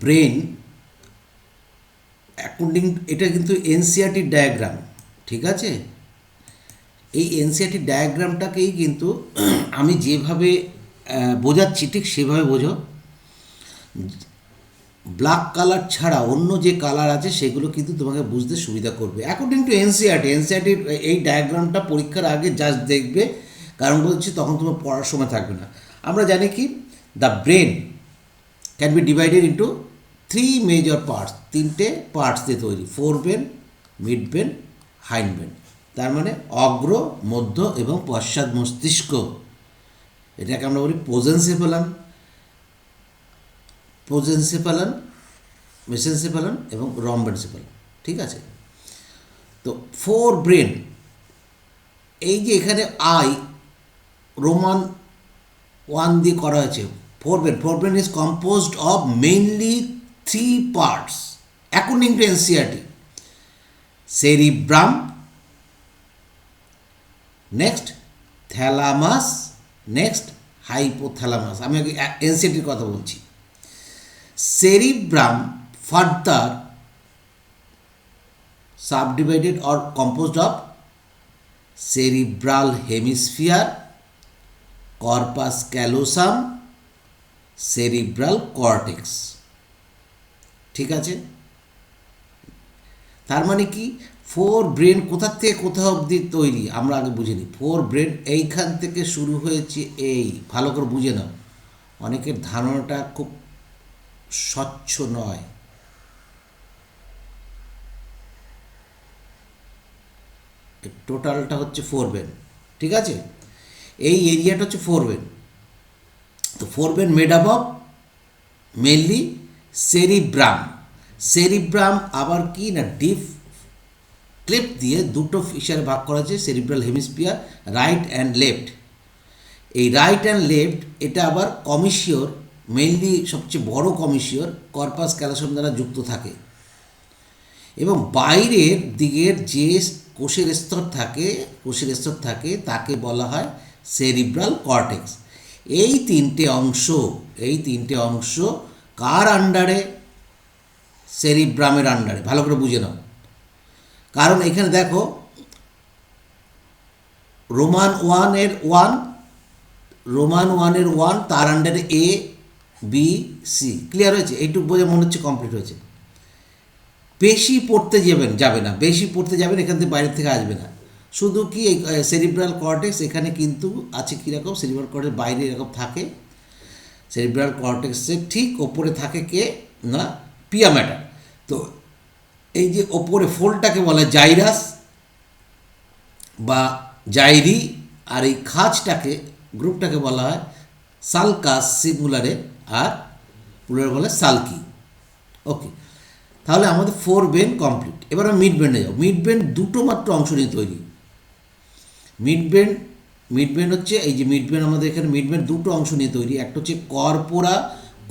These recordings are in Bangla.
ব্রেন অ্যাকর্ডিং, এটা কিন্তু এনসিআরটি ডায়াগ্রাম, ঠিক আছে? এই এনসিআরটি ডায়াগ্রামটাকেই কিন্তু আমি যেভাবে বোঝাচ্ছি ঠিক সেভাবে বোঝো। ব্ল্যাক কালার ছাড়া অন্য যে কালার আছে সেগুলো কিন্তু তোমাকে বুঝতে সুবিধা করবে অ্যাকর্ডিং টু এনসিআরটি। এনসিআরটির এই ডায়াগ্রামটা পরীক্ষার আগে জাস্ট দেখবে, কারণ বলছি তখন তোমার পড়ার সময় থাকবে না। আমরা জানি কি, the brain can be divided into three major parts, তিনটে পার্টস দিয়ে তৈরি, four brain, mid brain, hind brain. তার মানে অগ্র, মধ্য এবং পশ্চাৎ মস্তিষ্ক। এটাকে আমরা বলি পোজেনসেফালাম, প্রোজেনসেফালন, মেসেনসেফালন এবং রম্বেনসেফালন, ঠিক আছে? তো ফোর ব্রেন, এই যে এখানে আই রোমান ওয়ান দিয়ে করা হয়েছে, four brain is composed of mainly three parts according to NCERT. Cerebrum, next thalamus, next hypothalamus. আমি আগে এনসিআরটির কথা বলছি। Cerebrum further subdivided or composed of cerebral hemisphere, corpus callosum, cerebral cortex, ঠিক আছে? তার মানে কি, ফোর ব্রেন কোথা থেকে কোথা অবধি তৈরি আমরা আগে বুঝে নিই। ফোর ব্রেন এইখান থেকে শুরু হয়েছে, এই ভালো করে বুঝে নাও, অনেকের ধারণাটা খুব স্বচ্ছ নয়। টোটালটা হচ্ছে ফোর ব্রেন, ঠিক আছে? এই এরিয়াটা হচ্ছে ফোর ব্রেন। তো four brain made up of mainly cerebrum. Cerebrum আবার কি না, ডিপ ক্লিপ দিয়ে দুটো ফিচারে ভাগ করা হয়েছে, cerebral hemisphere, right and left. এই রাইট অ্যান্ড লেফট এটা আবার কমিশিওর, মেইনলি সবচেয়ে বড় কমিশিওর কর্পাস ক্যালোসাম দ্বারা যুক্ত থাকে, এবং বাইরের দিকের যে কোষের স্তর থাকে তাকে বলা হয় সেরিব্রাল কর্টেক্স। এই তিনটে অংশ কার আন্ডারে? সেরিব্রামের আন্ডারে। ভালো করে বুঝে নাও, কারণ এখানে দেখো রোমান ওয়ানের ওয়ান, তার আন্ডারে এ বি সি। ক্লিয়ার হয়েছে? এইটুকু বোঝা মনে হচ্ছে কমপ্লিট হয়েছে। বেশি পড়তে যাবে না, এখান থেকে বাইরের থেকে আসবে না। শুধু কি এই সেরিব্রাল কর্টেক্স এখানে কিন্তু আছে কীরকম, সেরিব্রাল কর্টেক্স বাইরে এরকম থাকে, সেরিব্রাল কর্টেক্সের ঠিক ওপরে থাকে কে না, পিয়া ম্যাটার। তো এই যে ওপরে ফোল্ডটাকে বলা হয় জাইরাস বা জাইরি, আর এই খাঁজটাকে, গ্রুপটাকে বলা হয় সালকাস সিঙ্গুলারে, আর প্লুরাল বলে সালকি। ওকে, তাহলে আমাদের ফোর ব্রেন কমপ্লিট। এবার আমরা মিড ব্রেনে যাও। মিড ব্রেন দুটো মাত্র অংশ নিয়ে তৈরি। মিড ব্রেন হচ্ছে এই যে মিড ব্রেন, আমাদের এখানে মিড ব্রেন দুটো অংশ নিয়ে তৈরি। একটা হচ্ছে কর্পোরা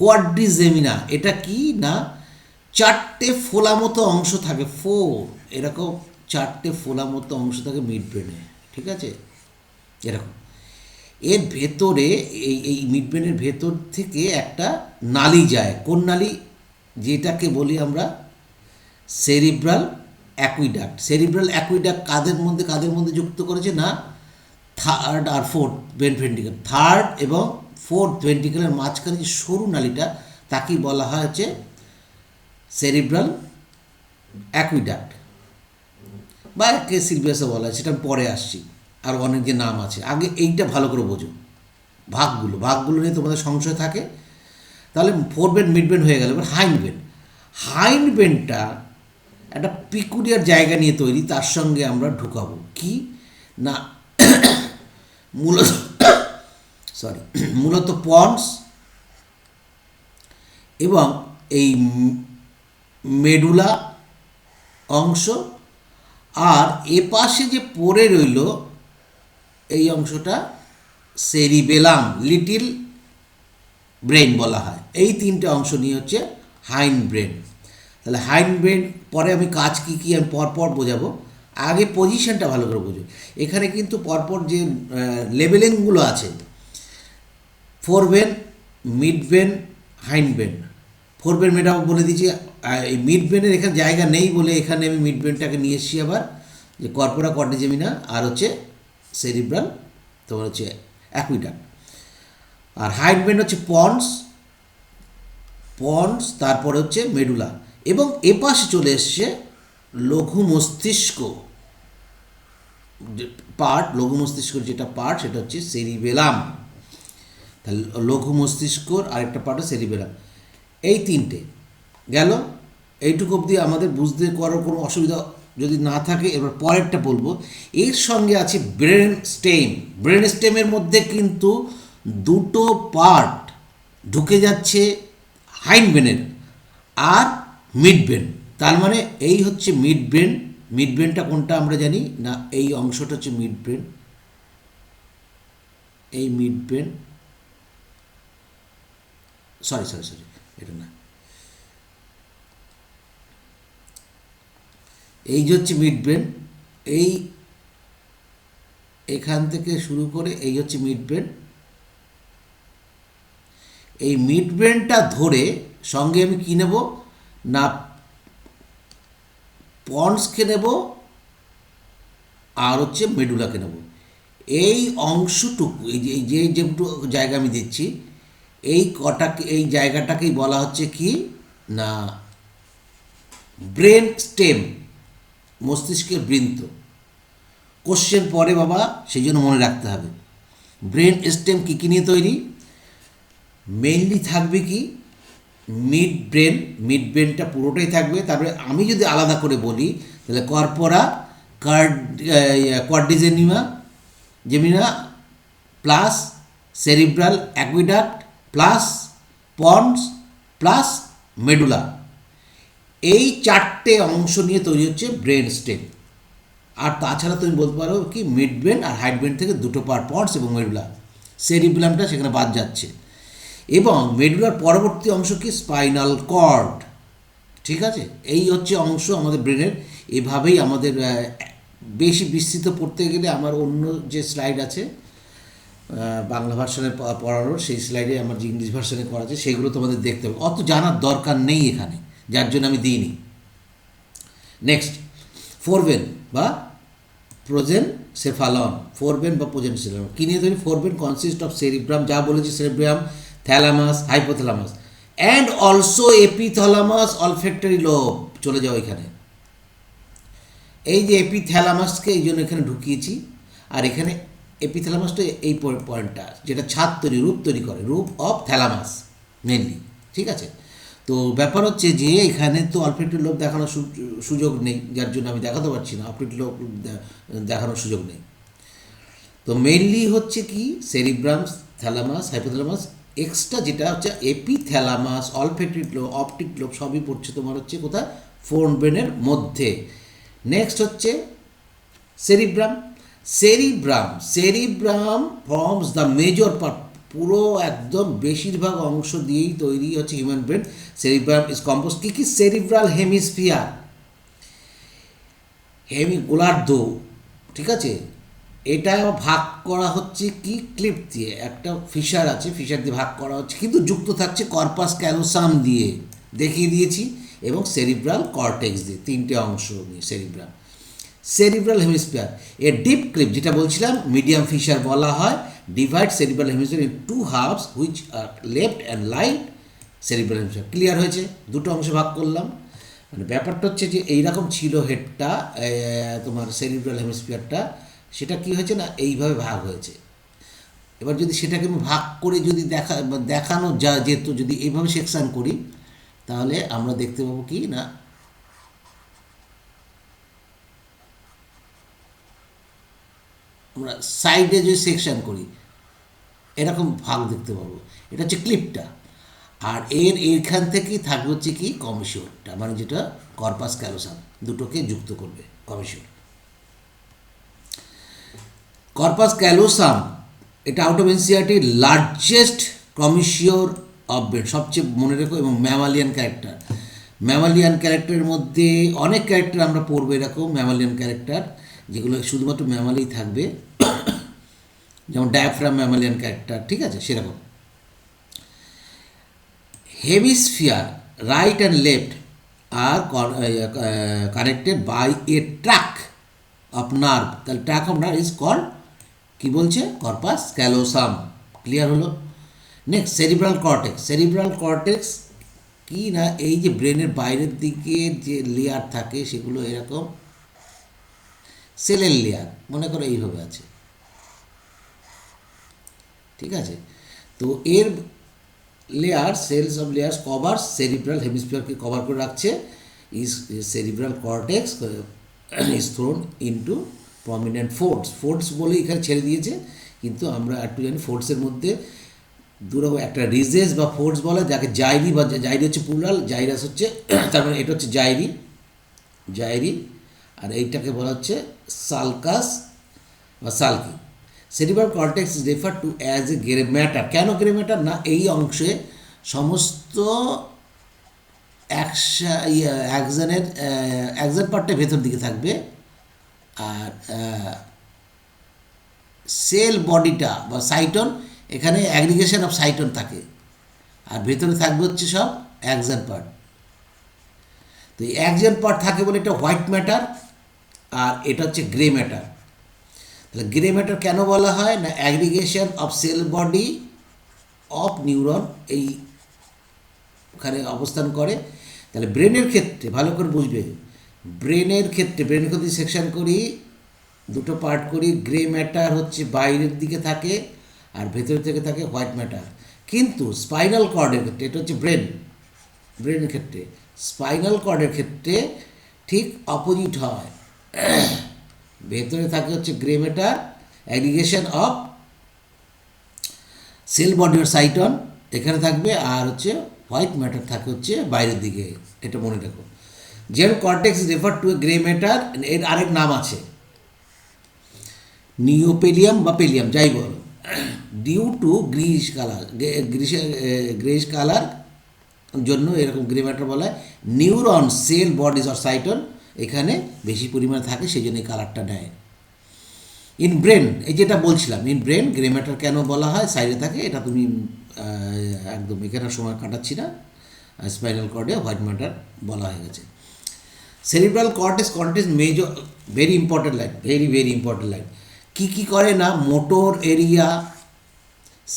কোয়াড্রিজেমিনা, এটা কি না, চারটে ফোলা মতো অংশ থাকে, এরকম চারটে ফোলা মতো অংশ থাকে মিড ব্রেনে, ঠিক আছে? এরকম এর ভেতরে এই মিড ব্রেনের ভেতর থেকে একটা নালি যায়। কোন নালি? যেটাকে বলি আমরা সেরিব্রাল অ্যাকুইডাক্ট। সেরিব্রাল অ্যাকুইডাক্ট কাদের মধ্যে যুক্ত করেছে না, থার্ড আর ফোর্থ ব্রেন ভেন্ট্রিকল। থার্ড এবং ফোর্থ ভেন্ট্রিকলের মাঝখানে যে সরু নালিটা, তাকেই বলা হয় হচ্ছে সেরিব্রাল অ্যাকুইডাক্ট, বা একে সিলভিয়াসও বলা হয়, সেটা পরে আসছি, আর অনেক যে নাম আছে। আগে এইটা ভালো করে বোঝো, ভাগগুলো নিয়ে তোমাদের সংশয় থাকে। তাহলে ফোর ব্রেন মিড ব্রেন হয়ে গেল। এবার হাইন্ড ব্রেনটা একটা পিকুলিয়ার জায়গা নিয়ে তৈরি, তার সঙ্গে আমরা ঢুকাবো কি না, মূলত পন্স এবং এই মেডুলা অংশ, আর এপাশে যে পড়ে রইল এই অংশটা সেরিবেলাম, লিটিল ব্রেন বলা হয়। এই তিনটে অংশ নিয়ে হচ্ছে হাইন্ড ব্রেন। তাহলে হাইন্ড ব্রেন পরে আমি কাজ কী আমি পরপর বোঝাবো, আগে পজিশনটা ভালো করে বোঝো। এখানে কিন্তু পরপর যে লেবেলিংগুলো আছে, four brain, mid brain, hind brain, four brain মেটাবো বলে দিয়েছি। এই মিড ব্রেনের এখানে জায়গা নেই বলে এখানে আমি মিড ব্রেনটাকে নিয়ে এসেছি আবার, যে কর্পোরা কর্টিজেমিনা আর হচ্ছে সেরিব্রাল তোমার হচ্ছে অ্যাকুইডাক্ট। আর হাইড ব্রেন হচ্ছে পন্স, তারপরে হচ্ছে মেডুলা, এবং এপাশে চলে এসছে লঘু মস্তিষ্ক পার্ট। লঘু মস্তিষ্কর যেটা পার্ট সেটা হচ্ছে সেরিবেলাম। তাহলে লঘু মস্তিষ্কর আরেকটা পার্ট হচ্ছে সেরিবেলাম। এই তিনটে গেল। এইটুকু অবধি আমাদের বুঝতে করার কোনো অসুবিধা যদি না থাকে, এবার পরেরটা বলবো। এর সঙ্গে আছে ব্রেন স্টেম। ব্রেন স্টেমের মধ্যে কিন্তু দুটো পার্ট ঢুকে যাচ্ছে হাইন্ড ব্রেনের আর মিড ব্রেন। তার মানে এই হচ্ছে মিড ব্রেন। মিড ব্রেনটা কোনটা আমরা জানি না, এই অংশটা হচ্ছে মিড ব্রেন। এই মিড ব্রেন, সরি এটা না, এই যে হচ্ছে মিড ব্রেন। এই এখান থেকে শুরু করে এই হচ্ছে মিড ব্রেন। এই মিড ব্রেনটা ধরে সঙ্গে আমি কী নেব না, পন্সকে নেব আর হচ্ছে মেডুলাকে নেব। এই অংশটুকু, এই যেটুকু জায়গা আমি দিচ্ছি, এই জায়গাটাকেই বলা হচ্ছে কি না ব্রেন স্টেম, মস্তিষ্কের বৃন্ত। কোশ্চেন পরে বাবা, সেই জন্য মনে রাখতে হবে ব্রেন স্টেম কী কী নিয়ে তৈরি। মেইনলি থাকবে কি মিড ব্রেনটা পুরোটাই থাকবে। তারপরে আমি যদি আলাদা করে বলি তাহলে corpora gemina plus cerebral aqueduct plus pons plus medulla, এই চারটে অংশ নিয়ে তৈরি হচ্ছে ব্রেন স্টেম। আর তাছাড়া তুমি বলতে পারো কি মিড ব্রেন আর হাইড ব্রেন থেকে দুটো পার্ট, পন্স এবং মেডুলা। সেরিব্রামটা সেখানে বাদ যাচ্ছে। এবং মেডুলার পরবর্তী অংশ কি স্পাইনাল কর্ড। ঠিক আছে, এই হচ্ছে অংশ আমাদের ব্রেনের। এভাবেই আমাদের বেশি বিস্তৃত পড়তে গেলে আমার অন্য যে স্লাইড আছে বাংলা ভার্সনে পড়ানোর, সেই স্লাইডে আমার যে ইংলিশ ভার্সনে করা আছে সেগুলো তোমাদের দেখতে হবে। অত জানার দরকার নেই এখানে, যার জন্য আমি দিইনি। নেক্সট, ফোরবেন বা প্রোজেনসেফালন। ফোরবেন বা প্রোজেনসেফালন কী নিয়ে তৈরি? ফোরবেন কনসিস্ট অফ সেরিব্রাম, যা বলেছি cerebrum, thalamus, hypothalamus and also epithalamus olfactory lobe. চলে যাও এখানে, এই যে এপিথ্যালামাসকে এই জন্য এখানে ঢুকিয়েছি। আর এখানে এপিথ্যালামাসটা এই পয়েন্টটা যেটা ছাদ তৈরি, রূপ তৈরি করে, রূপ অফ থ্যালামাস মেনলি। ঠিক আছে, তো ব্যাপার হচ্ছে যে এখানে তো অলফ্যাক্টরি লোব দেখানোর সুযোগ নেই, যার জন্য আমি দেখাতে পারছি না। অলফ্যাক্টরি লোব দেখানোর সুযোগ নেই। তো মেনলি হচ্ছে কি সেরিব্রামস, থ্যালামাস, হাইপোথ্যালামাস, এক্সট্রা যেটা হচ্ছে এপিথ্যালামাস, অলফ্যাক্টরি লোব, অপটিক লোব সবই পড়ছে তোমার হচ্ছে কোথায়? ফোরব্রেনের মধ্যে। নেক্সট হচ্ছে cerebrum. Cerebrum forms the major part, পুরো একদম বেশিরভাগ অংশ দিয়েই তৈরি হচ্ছে human brain. Cerebrum is compose কি সেরিব্রাল হেমিস্ফিয়ার, গোলার্ধ। ঠিক আছে, এটা ভাগ করা হচ্ছে কি ক্লিপ দিয়ে, একটা ফিশার আছে, ফিশার দিয়ে ভাগ করা হচ্ছে, কিন্তু যুক্ত থাকছে কর্পাস ক্যালোসাম দিয়ে, দেখিয়ে দিয়েছি, এবং সেরিব্রাল কর্টেক্স দিয়ে। তিনটে অংশ নিয়ে cerebral hemisphere. A deep cleft, যেটা বলছিলাম মিডিয়াম ফিশার বলা হয়, divide cerebral hemisphere into halves which are left and right cerebral hemisphere. Clear হয়েছে? দুটো অংশে ভাগ করলাম। মানে ব্যাপারটা হচ্ছে যে এইরকম ছিল হেডটা, তোমার সেরিব্রাল হেমিস্ফিয়ারটা, সেটা কি হয়েছে না এইভাবে ভাগ হয়েছে। এবার যদি সেটাকে আমি ভাগ করে যদি দেখানো যেত, যদি এইভাবে সেকশান করি, তাহলে আমরা দেখতে পাবো কি না আমরা সাইডে যদি সেকশান করি এরকম ভাগ দেখতে পাবো। এটা হচ্ছে ক্লিপটা। আর এইখান থেকেই থাকবে হচ্ছে কি কমিশনটা, মানে যেটা কর্পাস ক্যালোসাম, দুটোকে যুক্ত করবে কমিশন। কর্পাস ক্যালোসাম এটা আউট অফ এনসিইআরটির লার্জেস্ট কমিশিওর অফ ব্রেন, সবচেয়ে মনে রেখো। এবং ম্যামালিয়ান ক্যারেক্টারের মধ্যে অনেক ক্যারেক্টার আমরা পড়বো এরকম ম্যামালিয়ান ক্যারেক্টার, যেগুলো শুধুমাত্র ম্যামালেই থাকবে, যেমন ডায়াফ্রাম ম্যামালিয়ান ক্যারেক্টার। ঠিক আছে, সেরকম। Right and left are connected by a track of nerve, তাহলে track of nerve is called কী বলছে, কর্পাস ক্যালোসাম। ক্লিয়ার হলো? Next cerebral cortex. Cerebral cortex কি না, এই যে ব্রেনের বাইরের দিকে যে লেয়ার থাকে সেগুলো এরকম সেলের লেয়ার, মনে করো এইভাবে আছে, ঠিক আছে? তো এর layer, cells of layers cover cerebral হেমিস্ফিয়ারকে কভার করে রাখছে। Is cerebral cortex is thrown into prominent folds. Folds বলে এখানে ছেড়ে দিয়েছে, কিন্তু আমরা একটু জানি ফোর্টসের মধ্যে দুরকম, একটা রিজেস বা ফোর্টস বলে, যাকে জাইরি বা জাইরি হচ্ছে প্লুরাল, জাইরাস হচ্ছে তার মানে এটা হচ্ছে জাইরি, জাইরি, আর এইটাকে বলা হচ্ছে সালকাস বা sulci. Cerebral cortex is refer to as a grey matter. কেন গ্রে ম্যাটার? না এই অংশে সমস্ত অ্যাকশন পার্টটা ভেতর দিকে থাকবে, আর সেল বডিটা বা সাইটন, এখানে অ্যাগ্রিগেশন অফ সাইটন থাকে, আর ভেতরে থাকবে হচ্ছে সব অ্যাকশন পার্ট। তো এই অ্যাকশন পার্ট থাকে বলে এটা হোয়াইট ম্যাটার, আর এটা হচ্ছে গ্রে ম্যাটার। তাহলে গ্রে ম্যাটার কেন বলা হয় না, aggregation of cell body of neuron এই ওখানে অবস্থান করে। তাহলে ব্রেনের ক্ষেত্রে ভালো করে বুঝবে, ব্রেনের ক্ষেত্রে সেকশন করি, দুটো পার্ট করি, গ্রে ম্যাটার হচ্ছে বাইরের দিকে থাকে আর ভেতর থেকে থাকে হোয়াইট ম্যাটার। কিন্তু স্পাইনাল কর্ডের ক্ষেত্রে, এটা হচ্ছে ব্রেনের ক্ষেত্রে, স্পাইনাল কর্ডের ক্ষেত্রে ঠিক অপোজিট হয়, ভেতরে থাকে হচ্ছে grey matter, aggregation of cell body or cyton এখানে থাকবে, আর হচ্ছে হোয়াইট ম্যাটার থাকে হচ্ছে বাইরের দিকে, এটা মনে রাখো। যেন cortex refer to A grey matter, এর আরেক নাম আছে নিওপেলিয়াম বা পেলিয়াম, যাই বলো, ডিউ টু গ্রিশ কালার, গ্রেশ কালার জন্য এরকম গ্রে ম্যাটার বলা হয়। Neuron sell bodies or cyton এখানে বেশি পরিমাণে থাকে, সেই জন্য এই কালারটা নেয়। ইন ব্রেন, এই যেটা বলছিলাম, ইন ব্রেন গ্রে ম্যাটার কেন বলা হয়, সাইডে থাকে, এটা তুমি একদম এখানে সময় কাটাচ্ছি না, স্পাইনাল কর্ডে হোয়াইট ম্যাটার বলা হয়ে গেছে। Cerebral cortex contains major, very important line, very important line. কী করে না, মোটর এরিয়া,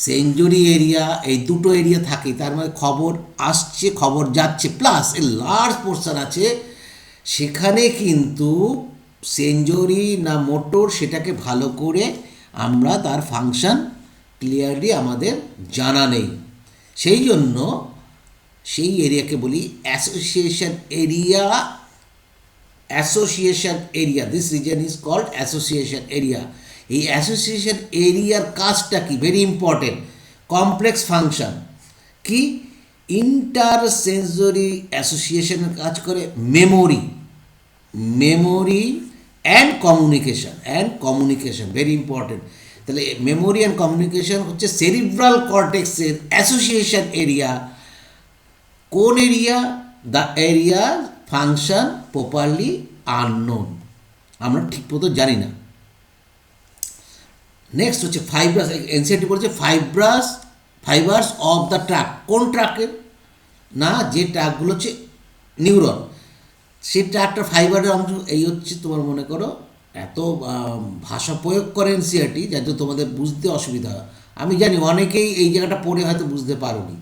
সেঞ্জুরি এরিয়া, এই দুটো এরিয়া থাকে, তার মানে খবর আসছে, খবর যাচ্ছে, প্লাস এ লার্জ পোর্শন আছে সেখানে কিন্তু সেঞ্জুরি না মোটর সেটাকে ভালো করে আমরা তার ফাংশন ক্লিয়ারলি আমাদের জানা নেই, সেই জন্য সেই এরিয়াকে বলি association area. This reason is called association area. এই অ্যাসোসিয়েশন এরিয়ার কাজটা কি, ভেরি ইম্পর্টেন্ট, কমপ্লেক্স ফাংশন কি, ইন্টারসেন্সরি অ্যাসোসিয়েশনের কাজ করে, memory and communication, very important. তাহলে মেমোরি অ্যান্ড কমিউনিকেশন হচ্ছে সেরিব্রাল কর্টেক্সের অ্যাসোসিয়েশন এরিয়া। কোন area? The area function properly unknown, আমরা ঠিক মতো জানি না। নেক্সট হচ্ছে ফাইব্রাস, এনসিআরটি বলছে ফাইবার্স অফ দ্য ট্র্যাক। কোন ট্র্যাকের? না যে ট্র্যাকগুলো হচ্ছে নিউরন, সেই ট্র্যাকটার ফাইবারের অংশ। এই হচ্ছে তোমার মনে করো এত ভাষা প্রয়োগ করে এনসিআরটি, যাতে তোমাদের বুঝতে অসুবিধা হয়। আমি জানি অনেকেই এই জায়গাটা পড়ে হয়তো বুঝতে পারোনি।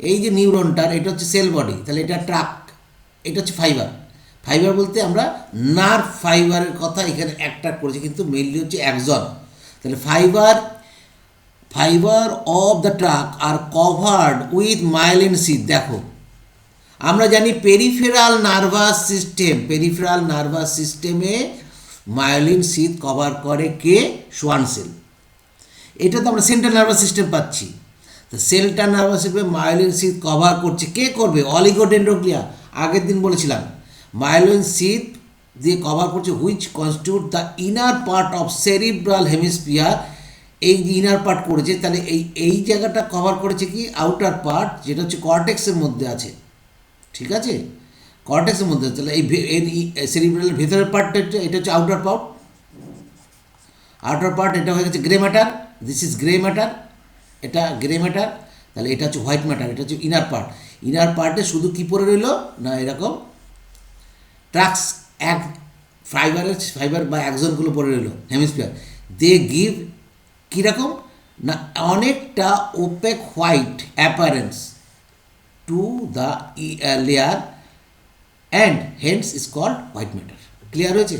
এই যে নিউরনটার, এটা হচ্ছে সেল বডি, তাহলে এটা ট্র্যাক, এটা হচ্ছে ফাইবার বলতে আমরা নার্ভ ফাইবারের কথা এখানে অ্যাট্রাক্ট করেছি, কিন্তু মেইনলি হচ্ছে অ্যাক্সন। তাহলে fibre of the track are covered with myelin sheath. দেখো আমরা জানি পেরিফেরাল নার্ভাস সিস্টেমে মায়োলিন সিথ কভার করে কে? Schwann sell. এটা তো আমরা সেন্ট্রাল নার্ভাস সিস্টেম পাচ্ছি, তো সেন্ট্রাল নার্ভাস সিস্টেমে মায়োলিন সিথ কভার করছে কে? করবে অলিগোডেন্ড্রোগ্লিয়া, আগের দিন বলেছিলাম। মায়োলিন সিথ দিয়ে কভার করছে which constitute the inner part of cerebral hemisphere. এই যে ইনার পার্ট করেছে, তাহলে এই জায়গাটা কভার করেছে কি? আউটার পার্ট, যেটা হচ্ছে কর্টেক্সের মধ্যে আছে, ঠিক আছে, কর্টেক্সের মধ্যে। তাহলে এই সেরিব্রালের ভেতরের পার্টটা এটা হচ্ছে আউটার পার্ট, এটা হয়ে গেছে grey matter. This is grey matter, এটা গ্রে ম্যাটার। তাহলে এটা হচ্ছে হোয়াইট ম্যাটার, এটা হচ্ছে ইনার পার্ট। ইনার পার্টে শুধু কী পড়ে রইল না এরকম ট্রাক্স এক ফাইবার বা অ্যাক্সনগুলো পড়ে রইল হেমিস্ফিয়ার। দে গিভ কীরকম না অনেকটা opaque white appearance to the layer and hence is called white matter. Clear হয়েছে?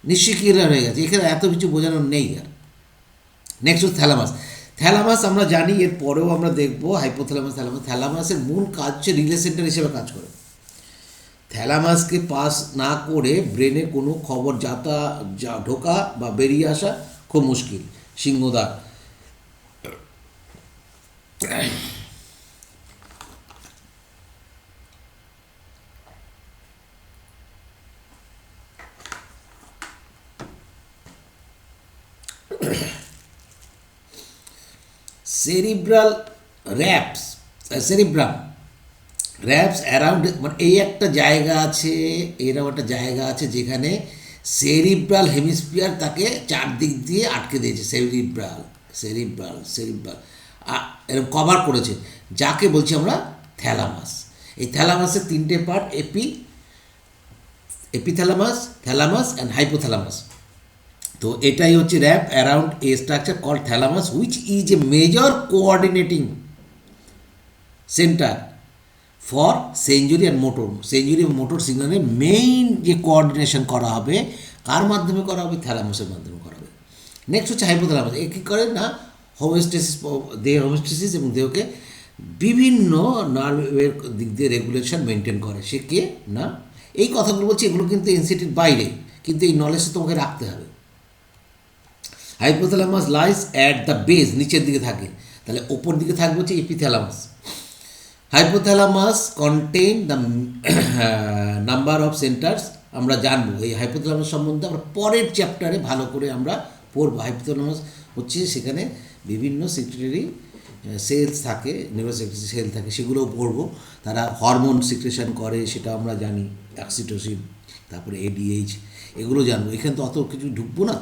নিশ্চয়ই ক্লিয়ার হয়ে গেছে, এখানে এত কিছু বোঝানোর নেই আর। নেক্সট হচ্ছে থ্যালামাস। থ্যালামাস আমরা জানি, এর পরেও আমরা দেখবো হাইপোথ্যালামাস। থ্যালামাসের মূল কাজ হচ্ছে রিলে সেন্টার হিসেবে কাজ করে। থ্যালামাসকে পাস না করে ব্রেনে কোনো খবর ঢোকা বা বেরিয়ে আসা খুব মুশকিল। সিংহদ্বার। সেরিব্রাল সেরিব্রাম র্যাপস অ্যারাউন্ড, মানে এই একটা জায়গা আছে, এরকম একটা জায়গা আছে যেখানে সেরিব্রাল হেমিস্ফিয়ার তাকে চারদিক দিয়ে আটকে দিয়েছে। সেরিব্রাল এরকম কভার করেছে, যাকে বলছি আমরা থ্যালামাস। এই থ্যালামাসের তিনটে part, epithalamus, thalamus and hypothalamus. তো এটাই হচ্ছে wrap around a structure called thalamus which is a major coordinating centre for sensory and motor সিগন্যালের মেইন যে কোঅর্ডিনেশন করা হবে কার মাধ্যমে করা হবে? থ্যালামাসের মাধ্যমে করা হবে। নেক্সট হচ্ছে হাইপোথ্যালামাস। এ কী করে না দেহের হোমিওস্টেসিস এবং দেহকে বিভিন্ন নার্ভের দিক দিয়ে রেগুলেশন মেনটেন করে। সে কে না, এই কথাগুলো বলছি, এগুলো কিন্তু এনসিটির বাইরে, কিন্তু এই নলেজটা তোমাকে রাখতে হবে। Hypothalamus lies at the base, নিচের দিকে থাকে, তাহলে ওপর দিকে থাকবে হচ্ছে epithalamus. Hypothalamus contain the number of centres. আমরা জানবো এই হাইপোথ্যালামাস সম্বন্ধে আমরা পরের চ্যাপ্টারে ভালো করে আমরা পড়বো। হাইপোথ্যালামাস হচ্ছে সেখানে বিভিন্ন সিক্রেটারি সেলস থাকে, নিউরোসেক্রেটারি সেল থাকে, সেগুলোও পড়বো। তারা হরমোন সিক্রেশন করে সেটা আমরা জানি, অক্সিটোসিন, তারপরে এডিএইচ, এগুলো জানবো। এখানে তো অত কিছু ঢুকবো না।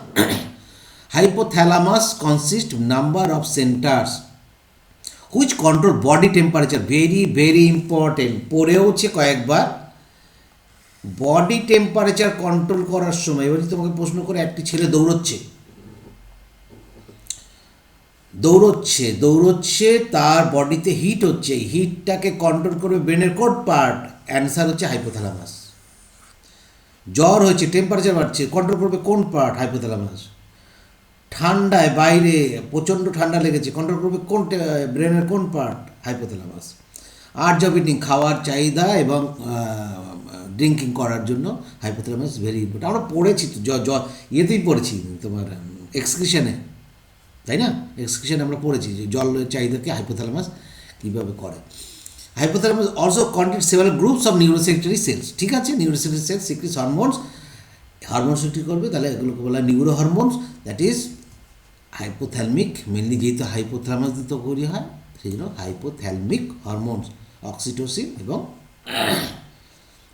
Hypothalamus consist number of centres which control body temperature, very important, পড়েওছে কয়েকবার। বডি টেম্পারেচার কন্ট্রোল করার সময় এবার তোমাকে প্রশ্ন করে, একটি ছেলে দৌড়চ্ছে, তার বডিতে হিট হচ্ছে, এই হিটটাকে কন্ট্রোল করবে ব্রেনের কোন পার্ট? অ্যান্সার হচ্ছে হাইপোথ্যালামাস। জ্বর হয়েছে, টেম্পারেচার বাড়ছে, কন্ট্রোল করবে কোন পার্ট? হাইপোথ্যালামাস। ঠান্ডায় বাইরে প্রচণ্ড ঠান্ডা লেগেছে, কন্ট্রোল করবে কোন ব্রেনের কোন part? Hypothalamus. Urge of eating, খাওয়ার চাহিদা এবং ড্রিঙ্কিং করার জন্য হাইপোথ্যালামাস ভেরি ইম্পর্টেন্ট। আমরা পড়েছি তো, ইয়েতেই পড়েছি তোমার এক্সক্রিশনে, তাই না? এক্সক্রিশনে আমরা পড়েছি যে জলের চাহিদাকে হাইপোথ্যালামাস কীভাবে করে। Hypothalamus also content several groups of neurosecretory cells. ঠিক আছে, neurosecretory cells secrete hormones secrete করবে, তাহলে এগুলোকে বলা হয় neurohormones. That is hypothalamic, mainly যেহেতু হাইপোথ্যালামাস দিয়ে তৈরি হয় সেই জন্য হাইপোথ্যালমিক হরমোনস, অক্সিটোসিন এবং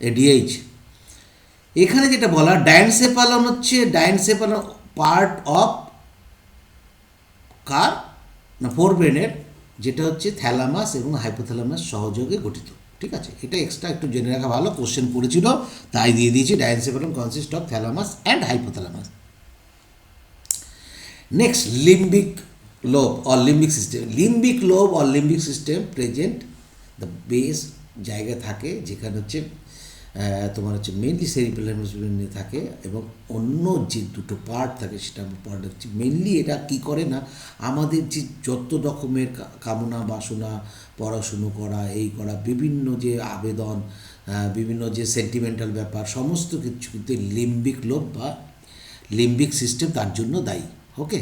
এডিএইচ। এখানে যেটা বলা ডায়েনসেফালন হচ্ছে, ডায়েনসেফালন পার্ট অফ কার না ফোর ব্রেনের, যেটা হচ্ছে থ্যালামাস এবং হাইপোথ্যালামাস সহযোগে গঠিত। ঠিক আছে, এটা এক্সট্রা একটু জেনে রাখা ভালো, কোশ্চেন পড়েছিল তাই দিয়ে দিয়েছি। Diencephalon consist of thalamus and hypothalamus. Next, limbic lobe or limbic system. Limbic lobe or limbic system present the base জায়গা থাকে যেখানে হচ্ছে তোমার হচ্ছে মেনলি সেরিব্রাল হেমিস্ফিয়ার থাকে এবং অন্য যে দুটো পার্ট থাকে সেটা পার্ট হচ্ছে মেনলি। এটা কী করে না, আমাদের যে যত রকমের কামনা বাসনা, পড়াশুনো করা, এই করা, বিভিন্ন যে আবেদন, বিভিন্ন যে সেন্টিমেন্টাল ব্যাপার, সমস্ত কিছু কিন্তু লিম্বিক লোব বা লিম্বিক সিস্টেম তার জন্য দায়ী। ওকে,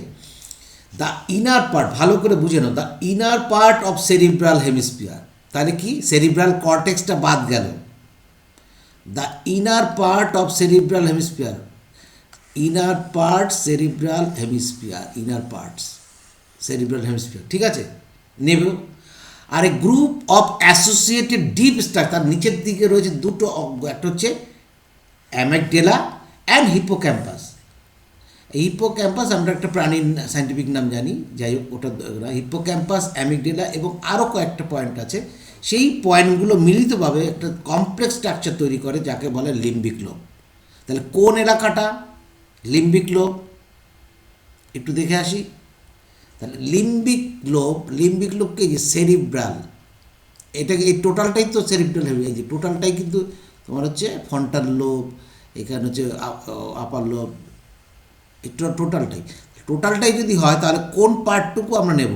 দ্য ইনার পার্ট, ভালো করে বুঝে নাও, the inner part of cerebral hemisphere. তাহলে কি, সেরিব্রাল কর্টেক্সটা বাদ গেল। The inner part of cerebral hemisphere, inner part cerebral hemisphere, inner parts cerebral hemisphere. ঠিক আছে, নেব। আর a group of associated deep structure, তার নিচের দিকে রয়েছে দুটো অঙ্গ, একটা হচ্ছে অ্যামিগডেলা অ্যান্ড হিপোক্যাম্পাস। হিপ্পোক্যাম্পাস আমরা একটা প্রাণীর সায়েন্টিফিক নাম জানি, যাই হোক ওটা হিপ্পোক্যাম্পাস, অ্যামিগডেলা এবং আরও কয়েকটা পয়েন্ট আছে। সেই পয়েন্টগুলো মিলিতভাবে একটা কমপ্লেক্স স্ট্রাকচার তৈরি করে যাকে বলে লিম্বিক লোব। তাহলে কোন এলাকাটা লিম্বিক লোব একটু দেখে আসি। তাহলে লিম্বিক লোবকে যে সেরিব্রাল, এটাকে এই টোটালটাই তো সেরিব্রাল হবে, এই যে টোটালটাই কিন্তু তোমার হচ্ছে ফ্রন্টাল লোব, এখানে হচ্ছে আপার লোব, টোটালটাই যদি হয় তাহলে কোন পার্টটুকু আমরা নেব,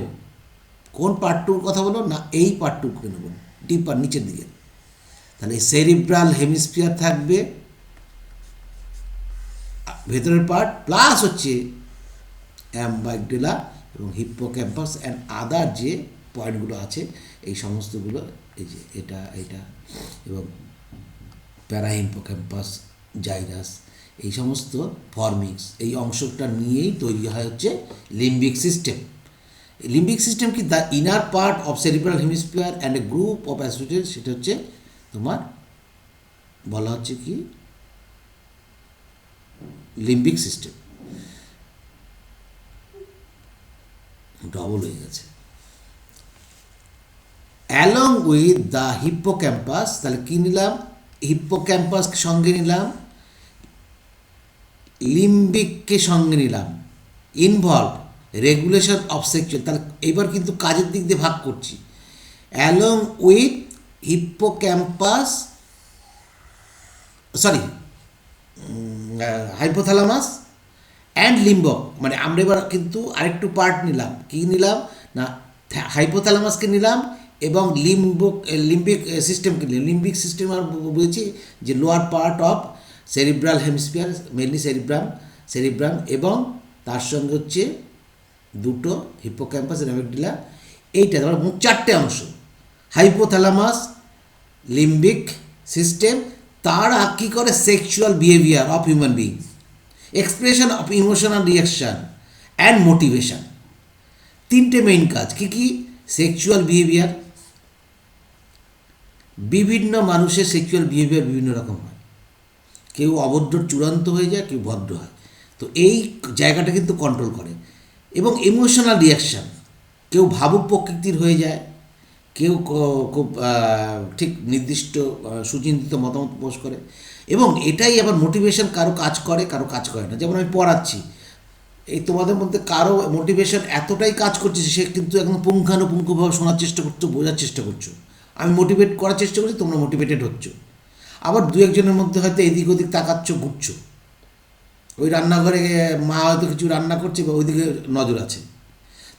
কোন পার্টটুকুর কথা বলো না, এই পার্টটুকু নেব ডিপার নিচের দিকে। তাহলে সেরিব্রাল হেমিস্ফিয়ার থাকবে ভেতরের পার্ট, প্লাস হচ্ছে অ্যাম্বাইগডেলা এবং হিপ্পোক্যাম্পাস অ্যান্ড আদার যে পয়েন্টগুলো আছে এই সমস্তগুলো, এই যে এটা এবং প্যারাহিপ্পোক্যাম্পাস, জাইরাস, এই সমস্ত ফর্মিক্স, এই অংশটা নিয়েই তৈরি হয় হচ্ছে লিম্বিক সিস্টেম। লিম্বিক সিস্টেম কি the inner part of cerebral hemisphere and a group of associated, সেটা হচ্ছে তোমার বলা হচ্ছে কি লিম্বিক সিস্টেম। ডবল হয়ে গেছে। অ্যালং উইথ দ্য হিপ্পোক্যাম্পাস, তাহলে কী নিলাম, হিপ্পোক্যাম্পাস সঙ্গে নিলাম, লিম্বিককে সঙ্গে নিলাম, ইনভলভ রেগুলেশন অফ সেক্সুয়াল, তাহলে এবার কিন্তু কাজের দিক দিয়ে ভাগ করছি। Along with hippocampus, sorry hypothalamus and limbic, মানে আমরা এবার কিন্তু আরেকটু পার্ট নিলাম, কী নিলাম না, হাইপোথ্যালামাসকে নিলাম এবং লিম্বিক সিস্টেমকে নিলাম। লিম্বিক সিস্টেম আর বলেছি যে lower part of cerebral hemisphere, mainly cerebrum এবং তার সঙ্গে হচ্ছে দুটো হিপ্পোক্যাম্পাস এবং অ্যামিগডালা, এইটা ধরো মোট চারটে অংশ, হাইপোথ্যালামাস, লিম্বিক সিস্টেম, তারা কী করে sexual behaviour of human being, expression of emotional reaction and motivation, তিনটে মেইন কাজ। কী কী? সেক্সুয়াল বিহেভিয়ার, বিভিন্ন মানুষের সেক্সুয়াল বিহেভিয়ার বিভিন্ন রকম হয়, কেউ অভদ্র চূড়ান্ত হয়ে যায়, কেউ ভদ্র হয়, তো এই জায়গাটা কিন্তু কন্ট্রোল করে। এবং ইমোশনাল রিয়াকশান, কেউ ভাবুক প্রকৃতির হয়ে যায়, কেউ খুব ঠিক নির্দিষ্ট সুচিন্তিত মতামত প্রকাশ করে, এবং এটাই আবার মোটিভেশন, কারো কাজ করে কারো কাজ করে না। যেমন আমি পড়াচ্ছি, এই তোমাদের মধ্যে কারো মোটিভেশন এতটাই কাজ করছে সে কিন্তু একদম পুঙ্খানুপুঙ্খভাবে শোনার চেষ্টা করছো, বোঝার চেষ্টা করছো, আমি মোটিভেট করার চেষ্টা করছি, তোমরা মোটিভেটেড হচ্ছ। আবার দু একজনের মধ্যে হয়তো এদিক ওদিক তাকাচ্ছ, ঘুরছো, ওই রান্নাঘরে মা হয়তো কিছু রান্না করছে বা ওইদিকে নজর আছে।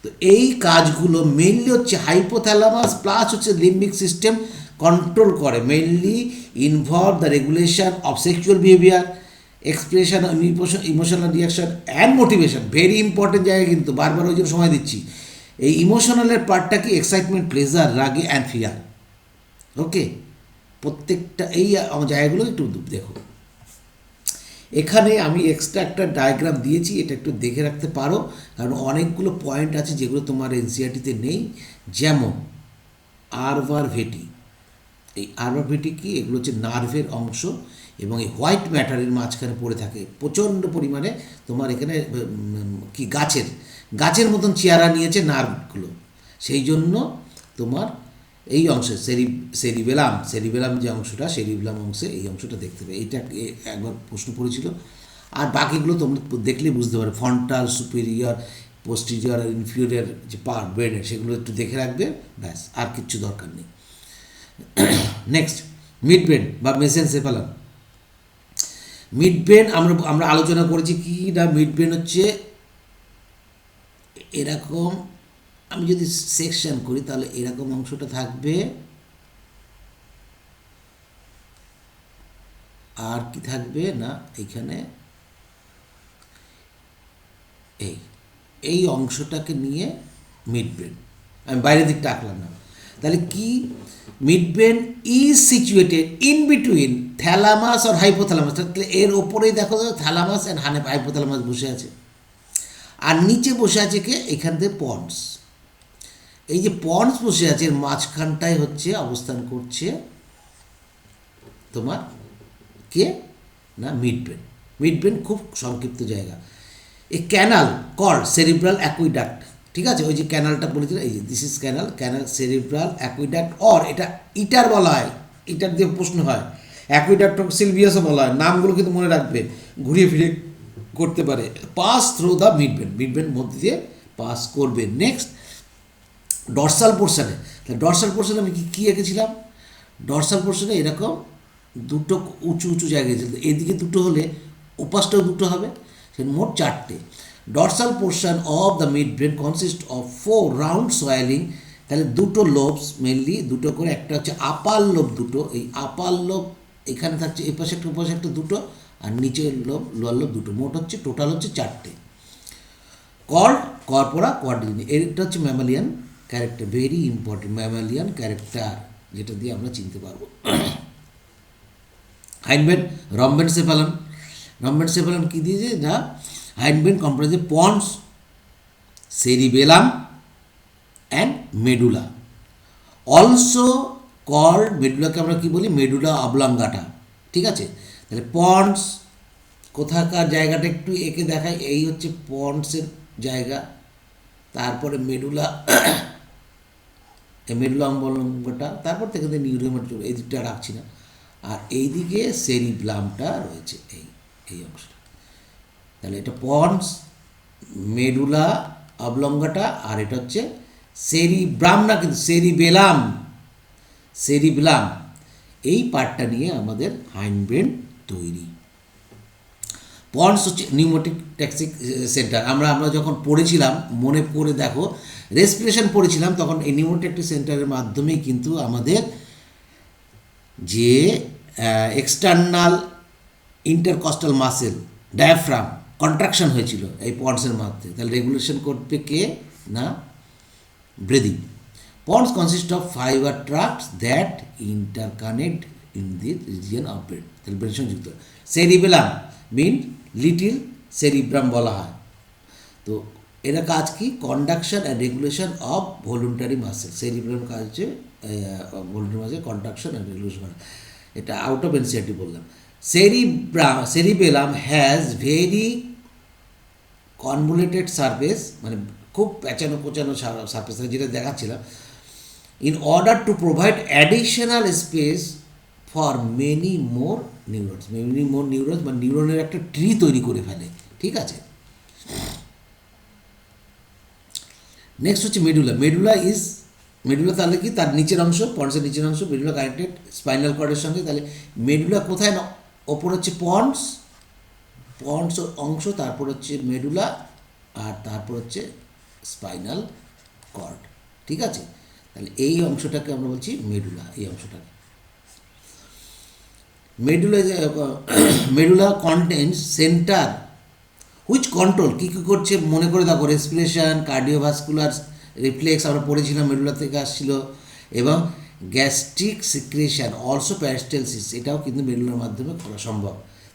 তো এই কাজগুলো মেইনলি হচ্ছে হাইপোথ্যালামাস প্লাস হচ্ছে লিম্বিক সিস্টেম কন্ট্রোল করে, mainly involve the regulation of sexual behaviour, expression emotional reaction and motivation. Very important জায়গা, কিন্তু বারবার ওই জন্য সময় দিচ্ছি। এই ইমোশনালের পার্টটা কি এক্সাইটমেন্ট, প্লেজার, রাগে অ্যান্ড ফিয়ার। ওকে, প্রত্যেকটা এই জায়গাগুলো একটু দেখো। এখানে আমি এক্সট্রা একটা ডায়াগ্রাম দিয়েছি, এটা একটু দেখে রাখতে পারো, কারণ অনেকগুলো পয়েন্ট আছে যেগুলো তোমার এনসিইআরটিতে নেই। যেমন আরভার ভেটি, এই আরভার ভেটি কি, এগুলো হচ্ছে নার্ভের অংশ এবং এই হোয়াইট ম্যাটারের মাঝখানে পড়ে থাকে প্রচণ্ড পরিমাণে। তোমার এখানে কি গাছের মতন চেহারা নিয়েছে নার্ভগুলো, সেই জন্য তোমার এই অংশে সেরিবেলাম যে অংশটা, সেরিবেলাম অংশে এই অংশটা দেখতে পাবে। এইটা একবার প্রশ্ন পড়েছিল। আর বাকিগুলো তোমরা দেখলেই বুঝতে পারবে, ফ্রন্টাল, সুপিরিয়র, পোস্টিরিয়র আর ইনফিরিয়র যে পার্ট ব্রেনের, সেগুলো একটু দেখে রাখবে, ব্যাস, আর কিচ্ছু দরকার নেই। নেক্সট, মিড ব্রেন বা মেসেনসেফালাম। মিড ব্রেন আমরা আলোচনা করেছি কি না, মিড ব্রেন হচ্ছে এরকম, আমি যদি সেকশন করি তাহলে এরকম অংশটা থাকবে, আর কি থাকবে না এখানে এই অংশটাকে নিয়ে মিড ব্রেন, আমি বাইরের দিকটা আঁকলাম না। তাহলে কি, mid brain is situated in between thalamus আর হাইপোথ্যালামাস। তাহলে এর ওপরেই দেখো থ্যালামাস অ্যান্ড হাইপোথ্যালামাস বসে আছে, আর নিচে বসে আছে কে, এখান থেকে পন্স। এই যে পন্স বসে আছে এর মাঝখানটায় হচ্ছে অবস্থান করছে তোমার কে না মিড ব্রেন। মিড ব্রেন খুব সংক্ষিপ্ত জায়গা। এ ক্যানাল কল সেরিব্রাল অ্যাকুইডাক্ট, ঠিক আছে, ওই যে ক্যানালটা বলেছিল, এই যে this is canal, canal cerebral aqueduct, or এটা ইটার বলা হয়, ইটার দিয়ে প্রশ্ন হয়, অ্যাকুইডাক্ট সিলভিয়াসও বলা হয়, নামগুলো কিন্তু মনে রাখবে, ঘুরিয়ে ফিরে করতে পারে। Pass through the mid brain, mid brain মধ্যে দিয়ে পাস করবে। নেক্সট ডরসাল পোর্শনে, ডরসাল পোর্শনে আমি কী এঁকেছিলাম, ডরসাল পোর্শনে এরকম দুটো উঁচু উঁচু জায়গায় ছিল, এদিকে দুটো হলে ওপাশটাও দুটো হবে, সে মোট চারটে। Dorsal portion of the mid brain consist of 4 round swallowing, তাহলে দুটো লোবস মেনলি দুটো করে, একটা হচ্ছে আপার লোব দুটো, এই আপার লোব এখানে থাকছে, এই পাশে একটা পাশে একটা দুটো, আর নিচের লোব লোয়ার লোব দুটো, মোট হচ্ছে টোটাল হচ্ছে চারটে। কর্ড কর্পোরা কোয়াড্রিলিনি, এটা হচ্ছে mammalian character, very important mammalian character, যেটা দিয়ে আমরা চিনতে পারবো। হাইনবেন রম্বেন সেফালন, রম্বেন সেফালন কী দিয়েছে না, hindbrain comprises pons, cerebellum and medulla, also called, মেডুলাকে আমরা কী বলি, মেডুলা অবলাঙ্গাটা, ঠিক আছে। তাহলে পন্স কোথাকার জায়গাটা একটু এঁকে দেখায়, এই হচ্ছে পন্সের জায়গা, তারপরে মেডুলা, মেডুলা অবলম্বটা, তারপর থেকে নিউরোমেট, এই দিকটা রাখছি না, আর এইদিকে সেরিব্লামটা রয়েছে, এই অংশটা। তাহলে এটা পন্স, মেডুলা অবলঙ্গাটা, আর এটা হচ্ছে সেরিব্রাম, না কিন্তু সেরিবেলাম, সেরিব্লাম, এই পার্টটা নিয়ে আমাদের হাইনব্রেন তৈরি। পন্স হচ্ছে নিউমোটিক ট্যাক্সিক সেন্টার, আমরা যখন পড়েছিলাম মনে করে দেখো, রেসপিরেশন পড়েছিলাম, তখন এই নিউমোটেক্টিক সেন্টারের মাধ্যমেই কিন্তু আমাদের যে external intercostal muscle diaphragm contraction হয়েছিল এই পন্সের মাধ্যমে, তাহলে রেগুলেশন করবে কে না breathing. Pons consist of fibre tracts that interconnect in the region of brain, তাহলে ব্রেনের সঙ্গে যুক্ত। সেরিবেলাম মিন লিটিল সেরিব্রাম বলা হয়, তো এরা কাজ কি, conduction and regulation of voluntary muscle, cerebrum কাজ হচ্ছে voluntary muscle conduction and regulation করা, এটা আউট অফ এনসিআরটি বললাম। Cerebellum has very convoluted surface, মানে খুব প্যাঁচানো কোচানো সারফেস, যেটা দেখাচ্ছিলাম, in order to provide additional space for many more neurons, বা নিউরনের একটা ট্রি তৈরি করে ফেলে, ঠিক আছে। নেক্সট হচ্ছে মেডুলা, মেডুলা তাহলে কি, তার নিচের অংশ, পন্সের নিচের অংশ, মেডুলা কানেক্টেড স্পাইনাল কর্ডের সঙ্গে, তাহলে মেডুলা কোথায় না, ওপর হচ্ছে পন্স অংশ, তারপর হচ্ছে মেডুলা, আর তারপর হচ্ছে স্পাইনাল কর্ড, ঠিক আছে। তাহলে এই অংশটাকে আমরা বলছি মেডুলা, এই অংশটাকে medulla contains centre which control, কী কী করছে মনে করে দেখো, রেসপিরেশন, কার্ডিওভাস্কুলার রিফ্লেক্স আমরা পড়েছিলাম, মেডুলা থেকে আসছিল, এবং গ্যাস্ট্রিক সিক্রেশন, অলসো প্যারিস্টালসিস, এটাও কিন্তু মেডুলার মাধ্যমে করা সম্ভব।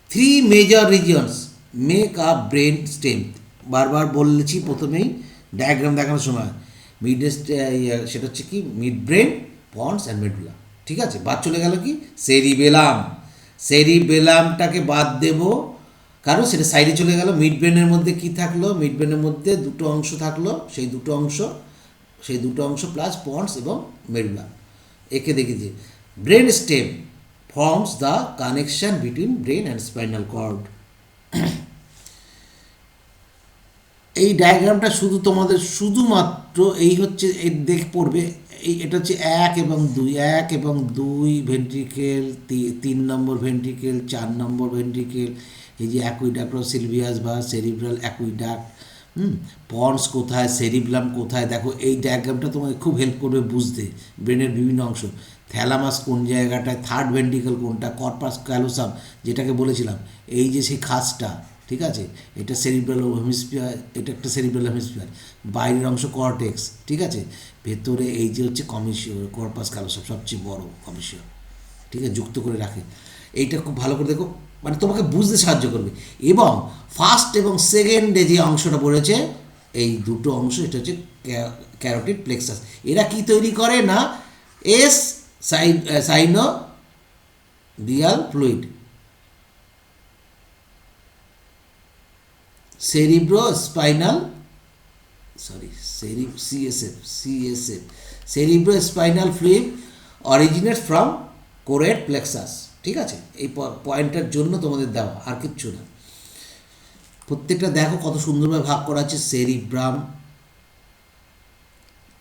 3 major regions make up brain stem, বারবার বলেছি প্রথমেই ডায়াগ্রাম দেখানোর সময়, সেটা হচ্ছে কি, mid brain, ponds and medulla, ঠিক আছে। বাদ চলে গেল কি, সেরিবেলামটাকে বাদ দেব, কারণ সেটা সাইডে চলে গেল। মিড ব্রেনের মধ্যে কি থাকলো, মিড ব্রেনের মধ্যে দুটো অংশ থাকলো, সেই দুটো অংশ প্লাস পন্স এবং মেডুলা, একে দেখেছি। Brain stem forms the connection between brain and spinal cord. এই ডায়াগ্রামটা শুধুমাত্র এই হচ্ছে পড়বে, এটা হচ্ছে 1 এবং 2 ভেন্ট্রিকেল, 3 নম্বর ভেন্ট্রিকেল, 4 নম্বর ভেন্ট্রিকেল, এই যে অ্যাকুইডাক্ট অফ সিলভিয়াস বা সেরিব্রাল অ্যাকুইডাক্ট, পন্স কোথায়, সেরিব্লাম কোথায়, দেখো এই ডায়াগ্রামটা তোমাকে খুব হেল্প করবে বুঝতে, ব্রেনের বিভিন্ন অংশ, থ্যালামাস কোন জায়গাটায়, থার্ড ভেন্ট্রিকেল কোনটা, কর্পাস ক্যালোসাম যেটাকে বলেছিলাম, এই যে সেই খাসটা, ঠিক আছে, এটা সেরিব্রাল হেমিস্ফিয়ার, এটা একটা সেরিব্রাল হেমিস্ফিয়ার, বাইরের অংশ কর্টেক্স, ঠিক আছে, ভেতরে এই যে হচ্ছে কমিশিওর, কর্পাস ক্যালোসাম সবচেয়ে বড় কমিশিওর, ঠিক আছে, যুক্ত করে রাখে। এইটা খুব ভালো করে দেখো, মানে তোমাকে বুঝতে সাহায্য করবে। এবং ফার্স্ট এবং সেকেন্ডে যে অংশটা পড়েছে, এই দুটো অংশ, এটা হচ্ছে ক্যারোটিড প্লেক্সাস, এরা কি তৈরি করে না, synovial fluid, cerebrospinal, sorry CSF cerebrospinal fluid originate from choroid plexus. ঠিক আছে, এই পয়েন্টটার জন্য তোমাদের দেওয়া, আর কিচ্ছু না। প্রত্যেকটা দেখো কত সুন্দরভাবে ভাগ করা আছে। সেরিব্রাম,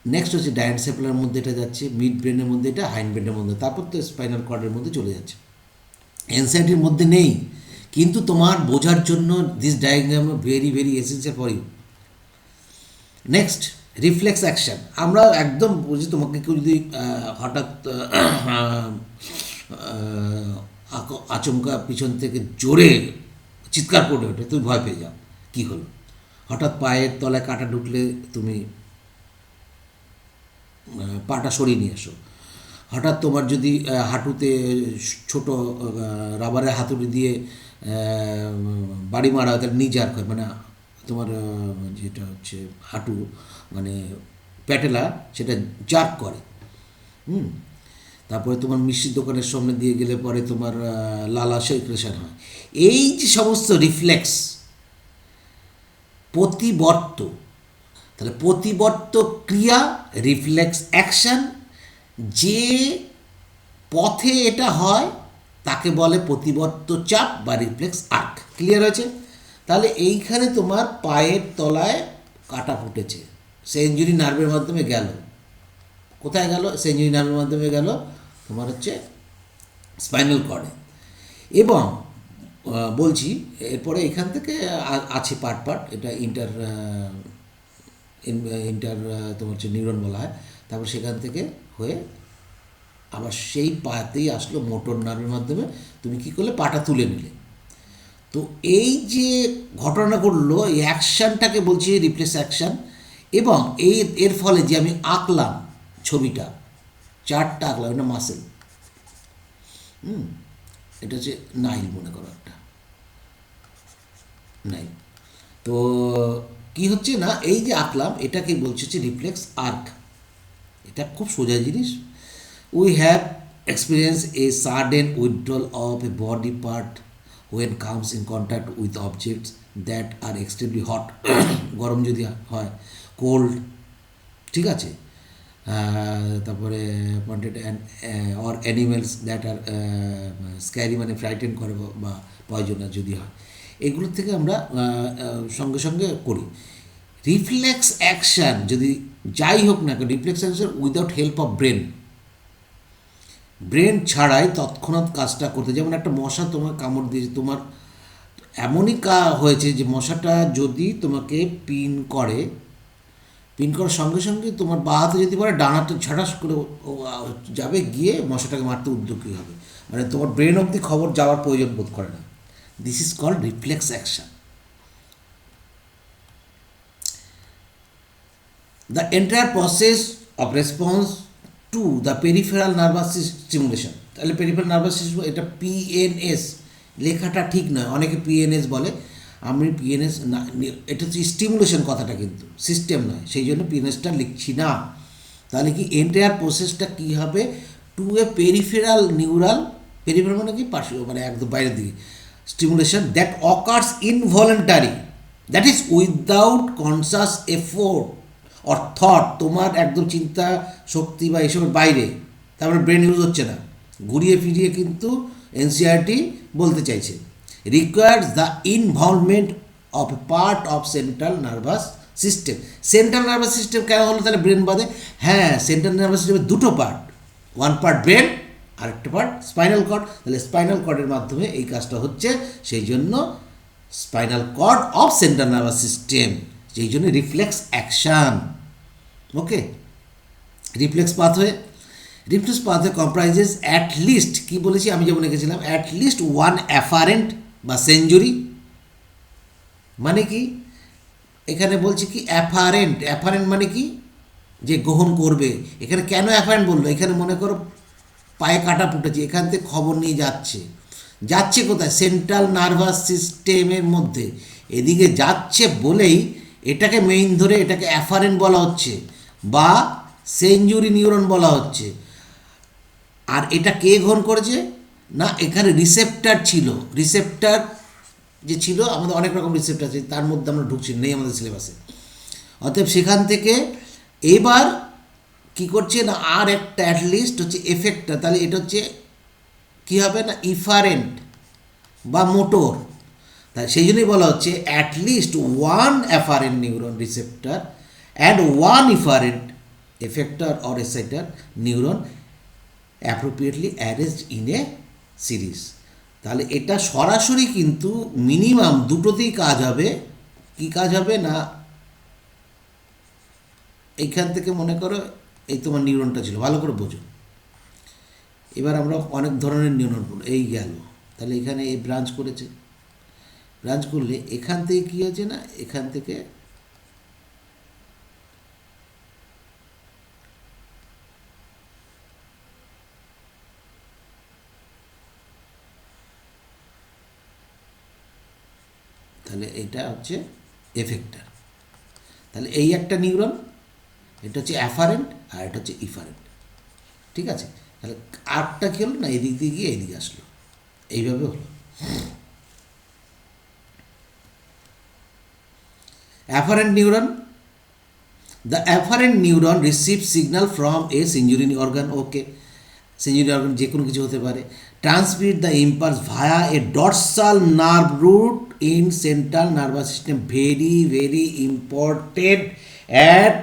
নেক্সট হচ্ছে ডায়েনসেফালার মধ্যে এটা যাচ্ছে, মিড ব্রেনের মধ্যে এটা, হাইন্ড ব্রেনের মধ্যে, তারপর তো স্পাইনাল কর্ডের মধ্যে চলে যাচ্ছে। এনসাইটির মধ্যে নেই, কিন্তু তোমার বোঝার জন্য this diagram very very essential for you. Next reflex action. আমরা একদম বুঝি, তোমাকে কেউ যদি হঠাৎ আচমকা পিছন থেকে জোরে চিৎকার করে ওঠে, তুমি ভয় পেয়ে যাও, কী হলো। হঠাৎ পায়ের তলায় কাঁটা ঢুকলে তুমি পাটা সরিয়ে নিয়ে এসো। হঠাৎ তোমার যদি হাঁটুতে ছোট রাবারের হাতুড়ি দিয়ে বাড়ি মারা হয়, তাহলে নি জার্ক হয়, মানে তোমার যেটা হচ্ছে হাঁটু মানে প্যাটেলা, সেটা জার্ক করে। তারপরে তোমার মিষ্টির দোকানের সামনে দিয়ে গেলে পরে তোমার লালা সাইক্রেশন হয়। এই যে সমস্ত রিফ্লেক্স প্রতিবর্ত, তাহলে প্রতিবর্ত ক্রিয়া, রিফ্লেক্স অ্যাকশন, যে পথে এটা হয় তাকে বলে প্রতিবর্ত চাপ বা রিফ্লেক্স আর্ক। ক্লিয়ার হয়েছে? তাহলে এইখানে তোমার পায়ের তলায় কাটা ফুটেছে, সেঞ্জুরি নার্ভের মাধ্যমে গেল। কোথায় গেল? সেঞ্জুরি নার্ভের মাধ্যমে গেল তোমার হচ্ছে স্পাইনাল কর্ডে। এবং বলছি এরপরে এখান থেকে আছে পার্ট, এটা ইন্টার তোমার হচ্ছে নিউরন বলা হয়। তারপর সেখান থেকে হয়ে আবার সেই পাতেই আসলো মোটর নার্ভের মাধ্যমে, তুমি কী করলে? পাটা তুলে নিলে। তো এই যে ঘটনা ঘটলো, এই অ্যাকশানটাকে বলছি রিফ্লেক্স অ্যাকশান। এবং এর ফলে যে আমি আঁকলাম ছবিটা, চারটা আঁকলাম, এটা মাসেল, এটা হচ্ছে নাইল, মনে করো একটা নাইল। তো কি হচ্ছে না, এই যে আঁকলাম এটাকে বলছে হচ্ছে রিফ্লেক্স আর্ক। এটা খুব সোজা জিনিস। We have experience a sudden withdrawal of A body part when comes in contact with objects that are extremely hot গরম যদি হয়, কোল্ড, ঠিক আছে, তারপরে pointed or animals that are scary, মানে ফ্রাইটেন করে বা পয়জনাস যদি হয়, এগুলোর থেকে আমরা সঙ্গে সঙ্গে করি। রিফ্লেক্স অ্যাকশান যদি যাই হোক না, reflex action without help of brain ছাড়াই তৎক্ষণাৎ কাজটা করতে। যেমন একটা মশা তোমার কামড় দিয়েছে, তোমার এমনই হয়েছে যে মশাটা যদি তোমাকে পিন করার সঙ্গে সঙ্গে তোমার বাঁ হাতে যদি পড়ে, ডানাটা ঝাড়াস করে যাবে, গিয়ে মশাটাকে মারতে উদ্যোগী হবে, মানে তোমার ব্রেন অবধি খবর যাওয়ার প্রয়োজন বোধ করে না। This is called reflex action. The entire process of response to the peripheral nervous stimulation. তাহলে পেরিফেরাল নার্ভাস সিস্টেম, এটা পিএনএস লেখাটা ঠিক নয়, অনেকে পিএনএস বলে, আমি পিএনএস না, এটা হচ্ছে স্টিমুলেশন কথাটা, কিন্তু সিস্টেম নয়, সেই জন্য পিএনএসটা লিখছি না। তাহলে কি এন্টায়ার প্রসেসটা কী হবে? টু এ পেরিফেরাল মানে কি পার্শ্ব, মানে একদম বাইরের দিকে stimulation that occurs involuntary, that is without conscious effort or thought, তোমার একদম চিন্তা শক্তি বা এসবের বাইরে, তারপরে ব্রেন ইউজ হচ্ছে না, ঘুরিয়ে ফিরিয়ে কিন্তু এনসিআরটি বলতে চাইছে। Requires the involvement of A part of central nervous system. Central nervous system কেন হলো তাহলে ব্রেন বাদে? হ্যাঁ, সেন্ট্রাল নার্ভাস সিস্টেমের দুটো পার্ট, ওয়ান পার্ট ব্রেন, আরেকটা পার্ট স্পাইনাল কর্ড। তাহলে স্পাইনাল কর্ডের মাধ্যমে এই কাজটা হচ্ছে, সেই জন্য spinal cord of central nervous system, সেই জন্য reflex action. Okay, reflex pathway comprises at least, কী বলেছি আমি যেমন লিখেছিলাম, অ্যাট লিস্ট ওয়ান অ্যাফারেন্ট বা সেঞ্জুরি। মানে কি এখানে বলছি কি অ্যাফারেন্ট মানে কি যে গ্রহণ করবে। এখানে কেন অ্যাফারেন্ট বললো? এখানে মনে করো পায়ে কাটা ফুটেছে, এখান থেকে খবর নিয়ে যাচ্ছে কোথায়? সেন্ট্রাল নার্ভাস সিস্টেমের মধ্যে, এদিকে যাচ্ছে বলেই এটাকে মেইন ধরে এটাকে অ্যাফারেন্ট বলা হচ্ছে বা সেঞ্জুরি নিউরন বলা হচ্ছে। আর এটা কে গ্রহণ করেছে? না, এখানে রিসেপ্টার ছিল, রিসেপ্টার যে ছিল, আমাদের অনেক রকম রিসেপ্টর আছে, তার মধ্যে আমরা ঢুকছি, নেই আমাদের সিলেবাসে। অতএব সেখান থেকে এবার কী করছে না, আর একটা অ্যাটলিস্ট হচ্ছে এফেক্টটা, তাহলে এটা হচ্ছে কী হবে না, ইফারেন্ট বা মোটর। তাই সেই জন্যই বলা হচ্ছে at least one afferent neuron receptor and one efferent effector or exciter neuron appropriately arranged in a series. তাহলে এটা সরাসরি কিন্তু মিনিমাম দুটোতেই কাজ হবে। কি কাজ হবে না, এইখান থেকে মনে করো এই তোমার নিউরনটা ছিল, ভালো করে বোঝো। এবার আমরা অনেক ধরনের নিউরন পড়ব, এই গেল, তাহলে এখানে এই ব্রাঞ্চ করেছে, ব্রাঞ্চ করলে এখান থেকে কী হচ্ছে না, এখান থেকে তাহলে এটা হচ্ছে এফেক্টার। তাহলে এই একটা নিউরন, এটা হচ্ছে অ্যাফারেন্ট আর এটা হচ্ছে ইফারেন্ট, ঠিক আছে। তাহলে আটটা কী হলো না, এদিক দিয়ে গিয়ে এদিকে আসলো, এইভাবে হলো। Afferent neuron. The afferent neuron receives signal from a sensory organ. Okay, sensory organ যে কোনো কিছু হতে পারে। Transmit the impulse via a dorsal nerve root in central nervous system. Very very important at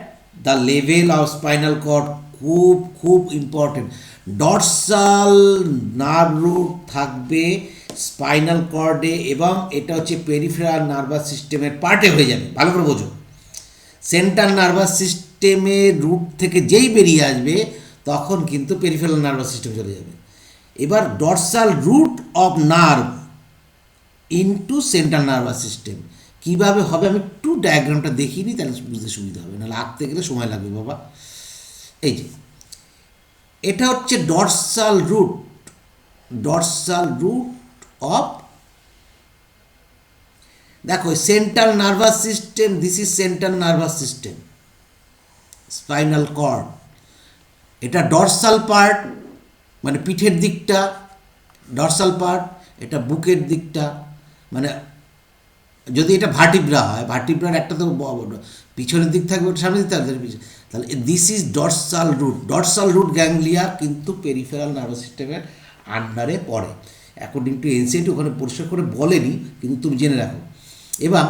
the level of spinal cord. খুব খুব ইম্পর্টেন্ট। ডরসাল নার্ভ রুট থাকবে স্পাইনাল কর্ডে এবং এটা হচ্ছে পেরিফেরাল নার্ভাস সিস্টেমের পার্টে হয়ে যাবে, ভালো করে বোঝো। সেন্ট্রাল নার্ভাস সিস্টেমের রুট থেকে যেই বেরিয়ে আসবে তখন কিন্তু পেরিফেরাল নার্ভাস সিস্টেম চলে যাবে। এবার dorsal root of nerve into central nervous system কীভাবে হবে, আমি একটু ডায়াগ্রামটা দেখিয়ে নিই, তাহলে বুঝতে সুবিধা হবে, নাহলে আঁকতে গেলে সময় লাগবে বাবা। এই যে এটা হচ্ছে dorsal root, dorsal root of, দেখো central nervous system, this is central nervous system, spinal cord, এটা ডরসাল পার্ট মানে পিঠের দিকটা ডরসাল পার্ট, এটা বুকের দিকটা, মানে যদি এটা ভার্টিব্রা হয়, ভার্টিব্রার একটা তো পিছনের দিক থাকবে, ওটা সামনের দিক থাকবে পিছনে, তাহলে this is dorsal root. Dorsal root ganglia কিন্তু পেরিফেরাল নার্ভাস সিস্টেমের আন্ডারে পড়ে, অ্যাকর্ডিং টু এনসিএটি ওখানে পরিষ্কার করে বলেনি, কিন্তু তুমি জেনে রাখো। এবং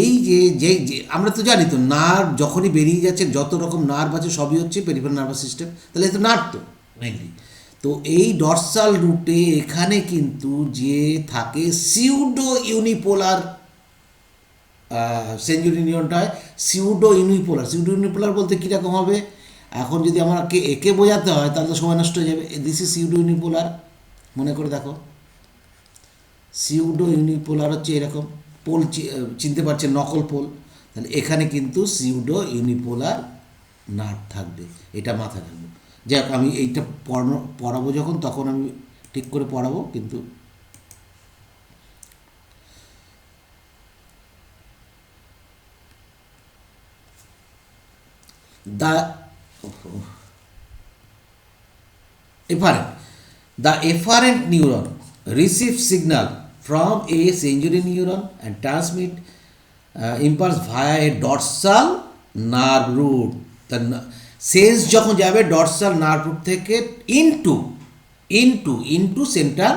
এই যে আমরা তো জানি তো, নার্ভ যখনই বেরিয়ে যাচ্ছে, যত রকম নার্ভ আছে সবই হচ্ছে পেরিফেরাল নার্ভাস সিস্টেম, তাহলে এই তো নার্ভ তো মেইনলি। তো এই ডরসাল রুটে এখানে কিন্তু যে থাকে সিউডো ইউনিপোলার সেঞ্চুরি নিউরনটা হয় সিউডো ইউনিপোলার। সিউডো ইউনিপোলার বলতে কীরকম হবে, এখন যদি আমাকে একে বোঝাতে হয় তাহলে তো সময় নষ্ট হয়ে যাবে। দিস ইজ সিউডো ইউনিপোলার, মনে করে দেখো, সিউডো ইউনিপোলার হচ্ছে এরকম, পোল চিনতে পারছে, নকল পোল, তাহলে এখানে কিন্তু সিউডো ইউনিপোলার নার্ভ থাকবে, এটা মাথায় রাখবো। যাই হোক, আমি এইটা পড়াবো যখন, তখন আমি ঠিক করে পড়াবো, কিন্তু the efferent neuron receives signal from a sensory neuron and transmit impulse via a dorsal nerve root. Sense যখন যাবে ডরসাল নার্ভ রুট থেকে into central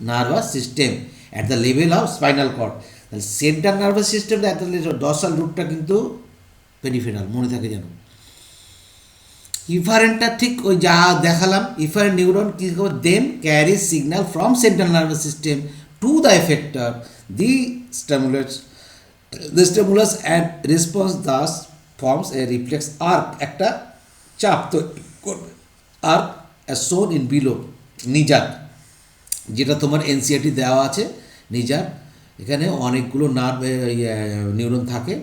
nervous system at the level of spinal cord. তাহলে central nervous system at the level, dorsal রুটটা কিন্তু পেরিফেরাল, মনে থাকে যেন। ইফারেন্টটা ঠিক ওই যা দেখালাম, ইফারেন্ট নিউরন কী করে, then carry signal from central nervous system to the effector, the stimulus and response thus forms a reflex arc, একটা চাপ তৈরি করবে, arc as shown in below. নিজার, যেটা তোমার এনসিআরটি দেওয়া আছে, নিজার, এখানে অনেকগুলো নার্ভ নিউরন থাকে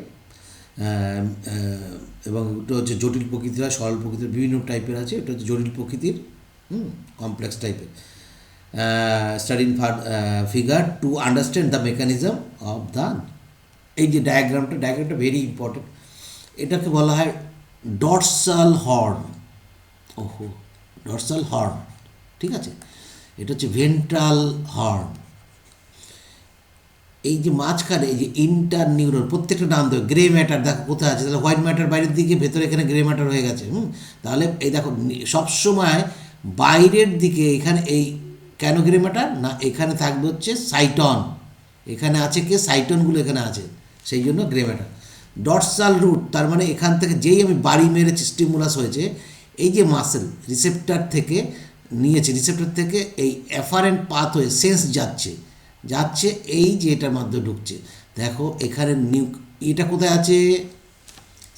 এবং এটা হচ্ছে জটিল প্রকৃতির হয়, সরল প্রকৃতির, বিভিন্ন টাইপের আছে, এটা হচ্ছে জটিল প্রকৃতির, কমপ্লেক্স টাইপের। Study in figure to understand the mechanism of the, এই যে ডায়াগ্রামটা ভেরি ইম্পর্টেন্ট, এটাকে বলা হয় ডরসাল হর্ন। ওহো, ডরসাল হর্ন, ঠিক আছে, এটা হচ্ছে ভেন্ট্রাল হর্ন। এই যে মাঝখানে এই যে ইন্টার নিউরন, প্রত্যেকটা নাম দেবে। গ্রে ম্যাটার দেখো কোথায় আছে, তাহলে হোয়াইট ম্যাটার বাইরের দিকে, ভেতরে এখানে গ্রে ম্যাটার হয়ে গেছে। তাহলে এই দেখো সবসময় বাইরের দিকে এখানে এই কেন গ্রে ম্যাটার না, এখানে থাকবে হচ্ছে সাইটন, এখানে আছে কে সাইটনগুলো এখানে আছে, সেই জন্য গ্রে ম্যাটার। ডরসাল রুট, তার মানে এখান থেকে যেই আমি বাড়ি মেরেছি স্টিমুলাস হয়েছে, এই যে মাসেল রিসেপ্টার থেকে নিয়েছে, রিসেপ্টার থেকে এই অ্যাফারেন্ট পাথ হয়ে সেন্স যাচ্ছে যাচ্ছে এই যে এটার মধ্যে ঢুকছে। দেখো এখানে এটা কোথায় আছে,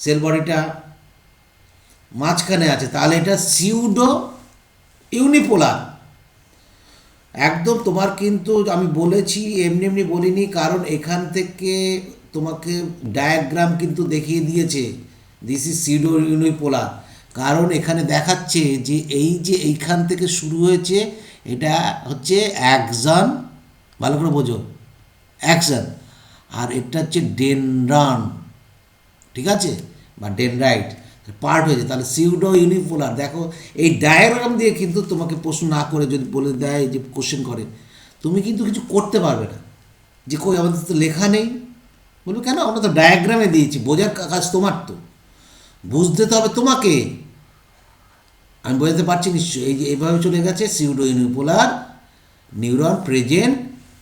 সেল বডিটা মাঝখানে আছে, তাহলে এটা সিউডো ইউনিপোলার। একদম তোমার কিন্তু আমি বলেছি, এমনি এমনি বলিনি, কারণ এখান থেকে তোমাকে ডায়াগ্রাম কিন্তু দেখিয়ে দিয়েছে দিস ইজ সিউডো ইউনিপোলার। কারণ এখানে দেখাচ্ছে যে এই যে এইখান থেকে শুরু হয়েছে, এটা হচ্ছে অ্যাক্সন, ভালো করে বোঝো, অ্যাকশন, আর এটা হচ্ছে ডেনড্রন, ঠিক আছে, বা ডেনড্রাইট পার্ট হয়েছে, তাহলে সিউডো ইউনিপোলার। দেখো এই ডায়াগ্রাম দিয়ে কিন্তু তোমাকে প্রশ্ন না করে যদি বলে দেয় যে কোশ্চেন করে, তুমি কিন্তু কিছু করতে পারবে না, যে কই আমাদের তো লেখা নেই, বলবো কেন, আমরা তো ডায়াগ্রামে দিয়েছি, বোঝার কাজ তোমার, তো বুঝতে তো হবে তোমাকে। আমি বোঝাতে পারছি নিশ্চয়ই, এই যে এইভাবে চলে গেছে সিউডো ইউনিপোলার নিউরন প্রেজেন্ট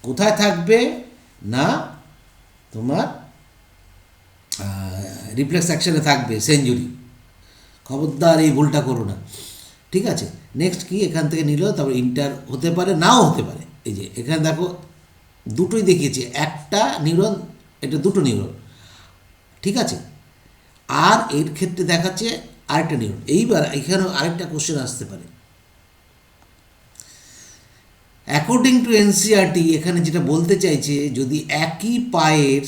কোথায় থাকবে না, তোমার রিফ্লেক্স অ্যাকশনে থাকবে সেঞ্চুরি। খবরদার এই ভুলটা করো না, ঠিক আছে। নেক্সট কি, এখান থেকে নিল, তারপর ইন্টার হতে পারে, নাও হতে পারে। এই যে এখানে দেখো দুটোই দেখিয়েছে, একটা নিউরন, এটা দুটো নিউরন, ঠিক আছে। আর এর ক্ষেত্রে দেখাচ্ছে আরেকটা নিউরন। এইবার এখানেও আরেকটা কোশ্চেন আসতে পারে, অ্যাকর্ডিং টু এনসিআরটি এখানে যেটা বলতে চাইছে, যদি একই পায়ের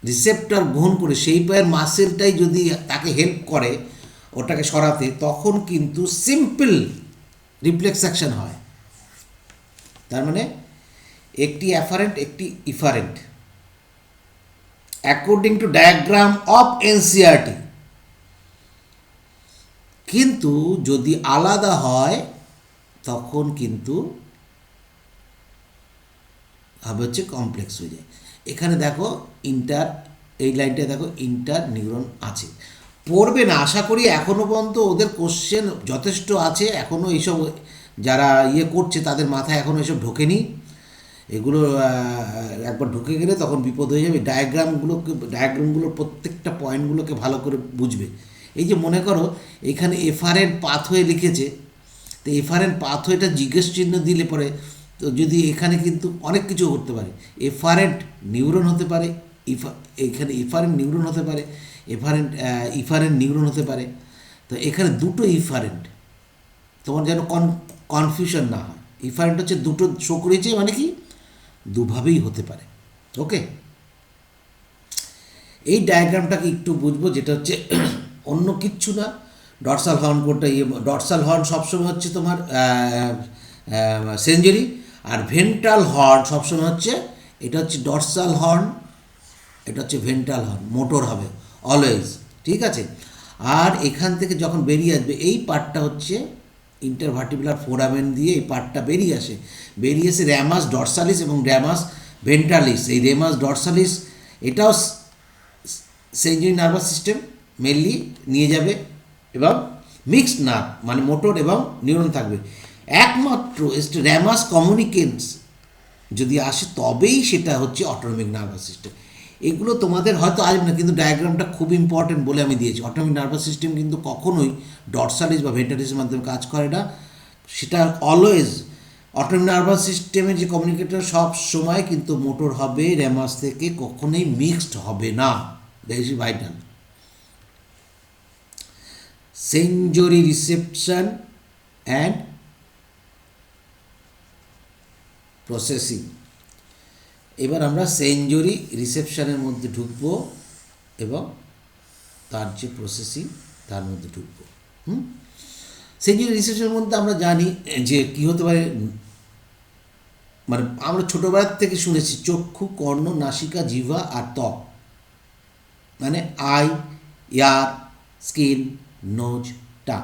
রিসেপ্টর গ্রহণ করে সেই পায়ের মাসেলটাই যদি তাকে হেল্প করে ওটাকে সরাতে, তখন কিন্তু সিম্পল রিফ্লেক্স অ্যাকশন হয়। তার মানে একটি অ্যাফারেন্ট একটি efferent, according to diagram of NCERT. কিন্তু যদি আলাদা হয় তখন কিন্তু হবে হচ্ছে কমপ্লেক্স হয়ে যায়। এখানে দেখো ইন্টার, এই লাইনটা দেখো ইন্টার নিউরন আছে, পড়বে না আশা করি, এখনও পর্যন্ত ওদের কোশ্চেন যথেষ্ট আছে, এখনও এইসব যারা ইয়ে করছে তাদের মাথায় এখনও এসব ঢোকেনি। এগুলো একবার ঢুকে গেলে তখন বিপদ হয়ে যাবে। ডায়াগ্রামগুলোর প্রত্যেকটা পয়েন্টগুলোকে ভালো করে বুঝবে। এই যে মনে করো এখানে এফারেন্ট পাথওয়ে লিখেছে, তো এফারেন্ট পাথওয়েটা জিজ্ঞেস চিহ্ন দিলে পরে, তো যদি এখানে কিন্তু অনেক কিছু করতে পারে, এফারেন্ট নিউরন হতে পারে, এখানে ইফারেন্ট নিউরন হতে পারে, ইফারেন্ট নিউরন হতে পারে। তো এখানে দুটো ইফারেন্ট, তোমার যেন কনফিউশন না হয়। ইফারেন্ট হচ্ছে দুটো শো করেছে, মানে কি দুভাবেই হতে পারে। ওকে, এই ডায়াগ্রামটাকে একটু বুঝবো, যেটা হচ্ছে অন্য কিচ্ছু না, ডরসাল হর্ন কোডটা, ডরসাল হর্ন সবসময় হচ্ছে তোমার সেঞ্চুরি, আর ভেন্ট্রাল হর্ন সবসময় হচ্ছে, এটা হচ্ছে ডরসাল হর্ন, এটা হচ্ছে ভেন্ট্রাল হর্ন, মোটর হবে অলওয়েজ, ঠিক আছে। আর এখান থেকে যখন বেরিয়ে আসবে এই পার্টটা হচ্ছে ইন্টারভার্টিবুলার ফোরামেন দিয়ে এই পার্টটা বেরিয়ে আসে, বেরিয়ে এসে র্যামাস ডরসালিস এবং র্যামাস ভেন্ট্রালিস। এই রেমাস ডরসালিস এটাও সেঞ্চুরি নার্ভাস সিস্টেম মেনলি নিয়ে যাবে, এবং মিক্সড নার্ভ মানে মোটর এবং নিউরন থাকবে। একমাত্র র্যামাস কমিউনিকেন্স যদি আসে তবেই সেটা হচ্ছে অটোনমিক নার্ভাস সিস্টেম। এগুলো তোমাদের হয়তো আসবে না, কিন্তু ডায়াগ্রামটা খুব ইম্পর্টেন্ট বলে আমি দিয়েছি। অটোনমিক নার্ভাস সিস্টেম কিন্তু কখনোই ডরসালিস বা ভেন্ট্রালিসের মাধ্যমে কাজ করে না, সেটা অলওয়েজ অটোনমিক নার্ভাস সিস্টেমের যে কমিউনিকেটর সব সময় কিন্তু মোটর হবে, র্যামাস থেকে কখনোই মিক্সড হবে না, that is vital. Century reception and processing. এবার আমরা সেঞ্চুরি রিসেপশনের মধ্যে ঢুকবো এবং তার যে প্রসেসিং তার মধ্যে ঢুকবো। সেঞ্চুরি রিসেপশনের মধ্যে আমরা জানি যে কী হতে পারে, মানে আমরা ছোটোবেলার থেকে শুনেছি চক্ষু, কর্ণ, নাসিকা, জিহ্বা আর ত্বক, মানে eye, ear, skin, nose, tongue,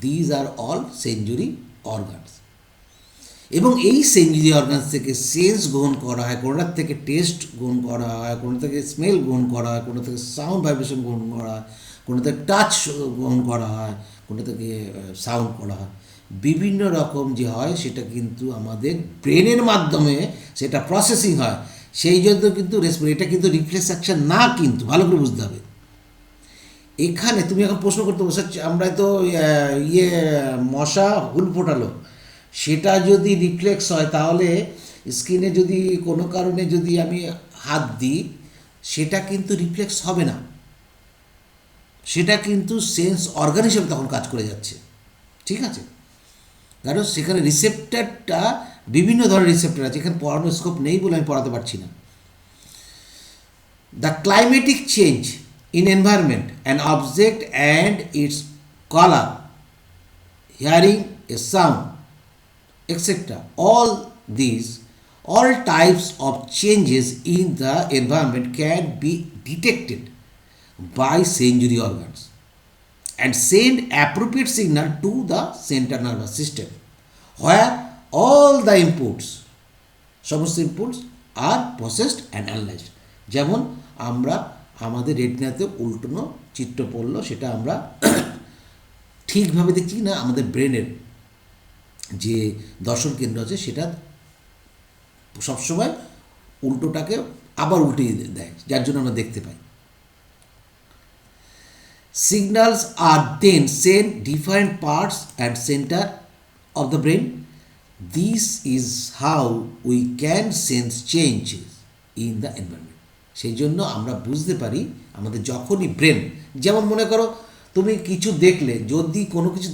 these are all sensory organs. এবং এই সেঞ্চুরি অর্গানস থেকে সেন্স গ্রহণ করা হয়, কোনোটার থেকে টেস্ট গ্রহণ করা হয়, কোনো থেকে স্মেল গ্রহণ করা হয়, কোনো থেকে সাউন্ড ভাইব্রেশন গ্রহণ করা হয়, কোনো থেকে টাচ গ্রহণ করা হয়, কোনো থেকে সাউন্ড করা হয়। বিভিন্ন রকম যে হয় সেটা কিন্তু আমাদের ব্রেনের মাধ্যমে সেটা প্রসেসিং হয়। সেই জন্য কিন্তু এটা কিন্তু রিফ্লেক্স অ্যাকশন না, কিন্তু ভালো করে বুঝতে হবে। এখানে তুমি এখন প্রশ্ন করতে বসে, আমরা তো মশা হুল ফোটালো, সেটা যদি রিফ্লেক্স হয় তাহলে স্কিনে যদি কোনো কারণে যদি আমি হাত দিই সেটা কিন্তু রিফ্লেক্স হবে না, সেটা কিন্তু সেন্স অর্গান হিসেবে তখন কাজ করে যাচ্ছে। ঠিক আছে, কারণ সেখানে রিসেপ্টারটা বিভিন্ন ধরনের রিসেপ্টার আছে, এখানে পড়ানোর স্কোপ নেই বলে আমি পড়াতে পারছি না। The climatic change in environment, an object and its color, hearing a sound, etc. All types of changes in the environment can be detected by sensory organs and send appropriate signal to the central nervous system, where all the সমস্ত inputs are processed and analysed. যেমন আমরা আমাদের রেটিনাতে উল্টানো চিত্র পড়লো, সেটা আমরা ঠিকভাবে দেখছি না, আমাদের ব্রেনের যে দর্শন কেন্দ্র আছে সেটা সবসময় উল্টোটাকে আবার উল্টিয়ে দেয়, যার জন্য আমরা দেখতে পাই। Signals are then sent different parts and center of the brain. This is how we can sense changes in the environment. সেই জন্য আমরা বুঝতে পারি আমাদের যখনই ব্রেন, যেমন মনে করো তুমি কিছু দেখলে, যদি কোনো কিছু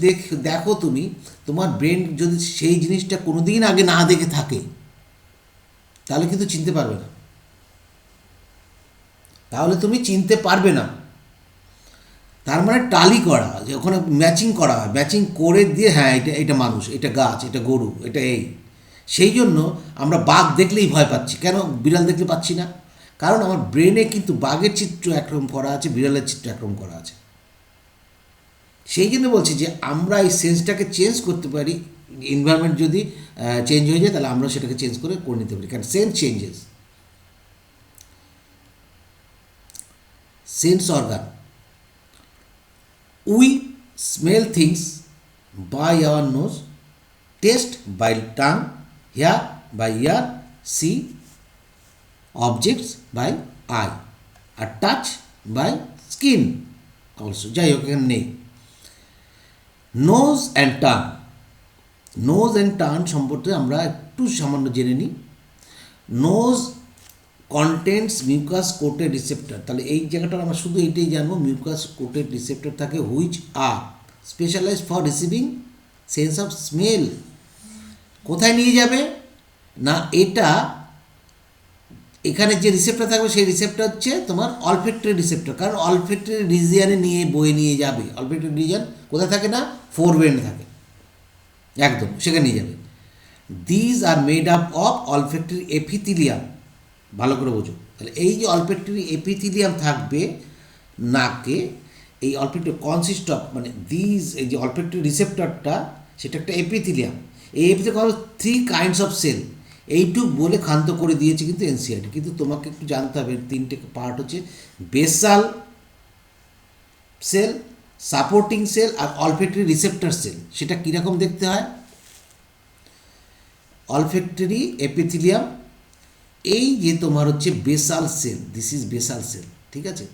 দেখো তুমি, তোমার ব্রেন যদি সেই জিনিসটা কোনো দিন আগে না দেখে থাকে তাহলে কিন্তু চিনতে পারবে না, তাহলে তুমি চিনতে পারবে না। তার মানে টালি করা, যে ওখানে ম্যাচিং করা হয়, ম্যাচিং করে দিয়ে হ্যাঁ এটা মানুষ, এটা গাছ, এটা গরু, এটা এই। সেই জন্য আমরা বাঘ দেখলেই ভয় পাচ্ছি, কেন বিড়াল দেখলে পাচ্ছি না? কারণ আমার ব্রেনে কিন্তু বাঘের চিত্র একরকম করা আছে, বিড়ালের চিত্র একরকম করা আছে। সেই জন্য বলছি যে আমরা এই সেন্সটাকে চেঞ্জ করতে পারি, এনভায়রনমেন্ট যদি চেঞ্জ হয়ে যায় তাহলে আমরা সেটাকে চেঞ্জ করে নিতে পারি, কারণ sense changes. Sense organ, we smell things by our nose, taste by tongue, hear by ear, see objects by eye, আর touch by skin also। যাই হোক, এখানে নেই। নোজ অ্যান্ড টার্ন, নোজ অ্যান্ড টার্ন সম্পর্কে আমরা একটু সামান্য জেনে নিই। Nose contents mucus coated receptor, তাহলে এই জায়গাটা আমরা শুধু এইটাই জানবো, মিউকাস কোটেড রিসেপ্টর থাকে which are specialised for receiving sense of smell. কোথায় নিয়ে যাবে না, এটা এখানে যে রিসেপ্টর থাকবে সেই রিসেপ্টর হচ্ছে তোমার অলফ্যাক্টরি রিসেপ্টর, কারণ অলফ্যাক্টরি রিজিয়ানে বয়ে নিয়ে যাবে। অলফ্যাক্টরি রিজিয়ান কোথায় থাকে না, ফোরব্রেনে থাকে, একদম সেখানে নিয়ে যাবে। These are made up of olfactory epithelium, ভালো করে বোঝো। তাহলে এই যে অলফ্যাক্টরি এপিথেলিয়াম থাকবে নাকে, এই অলফ্যাক্টরি কনসিস্ট অফ, মানে এই যে অলফ্যাক্টরি রিসেপ্টরটা সেটা একটা এপিথেলিয়াম। এই এপিথেলিয়াম 3 কাইন্ডস অফ সেল, এইটুক বলে ক্ষান্ত করে দিয়েছে কিন্তু এনসিআরটি। কিন্তু তোমাকে একটু জানতে হবে, 3টে পার্ট হচ্ছে বেসাল সেল, সাপোর্টিং সেল আর অলফ্যাক্টরি রিসেপ্টর সেল। সেটা কীরকম দেখতে হয়? অলফ্যাক্টরি এপিথেলিয়াম, এই যে তোমার হচ্ছে basal cell, this is basal cell, ঠিক আছে।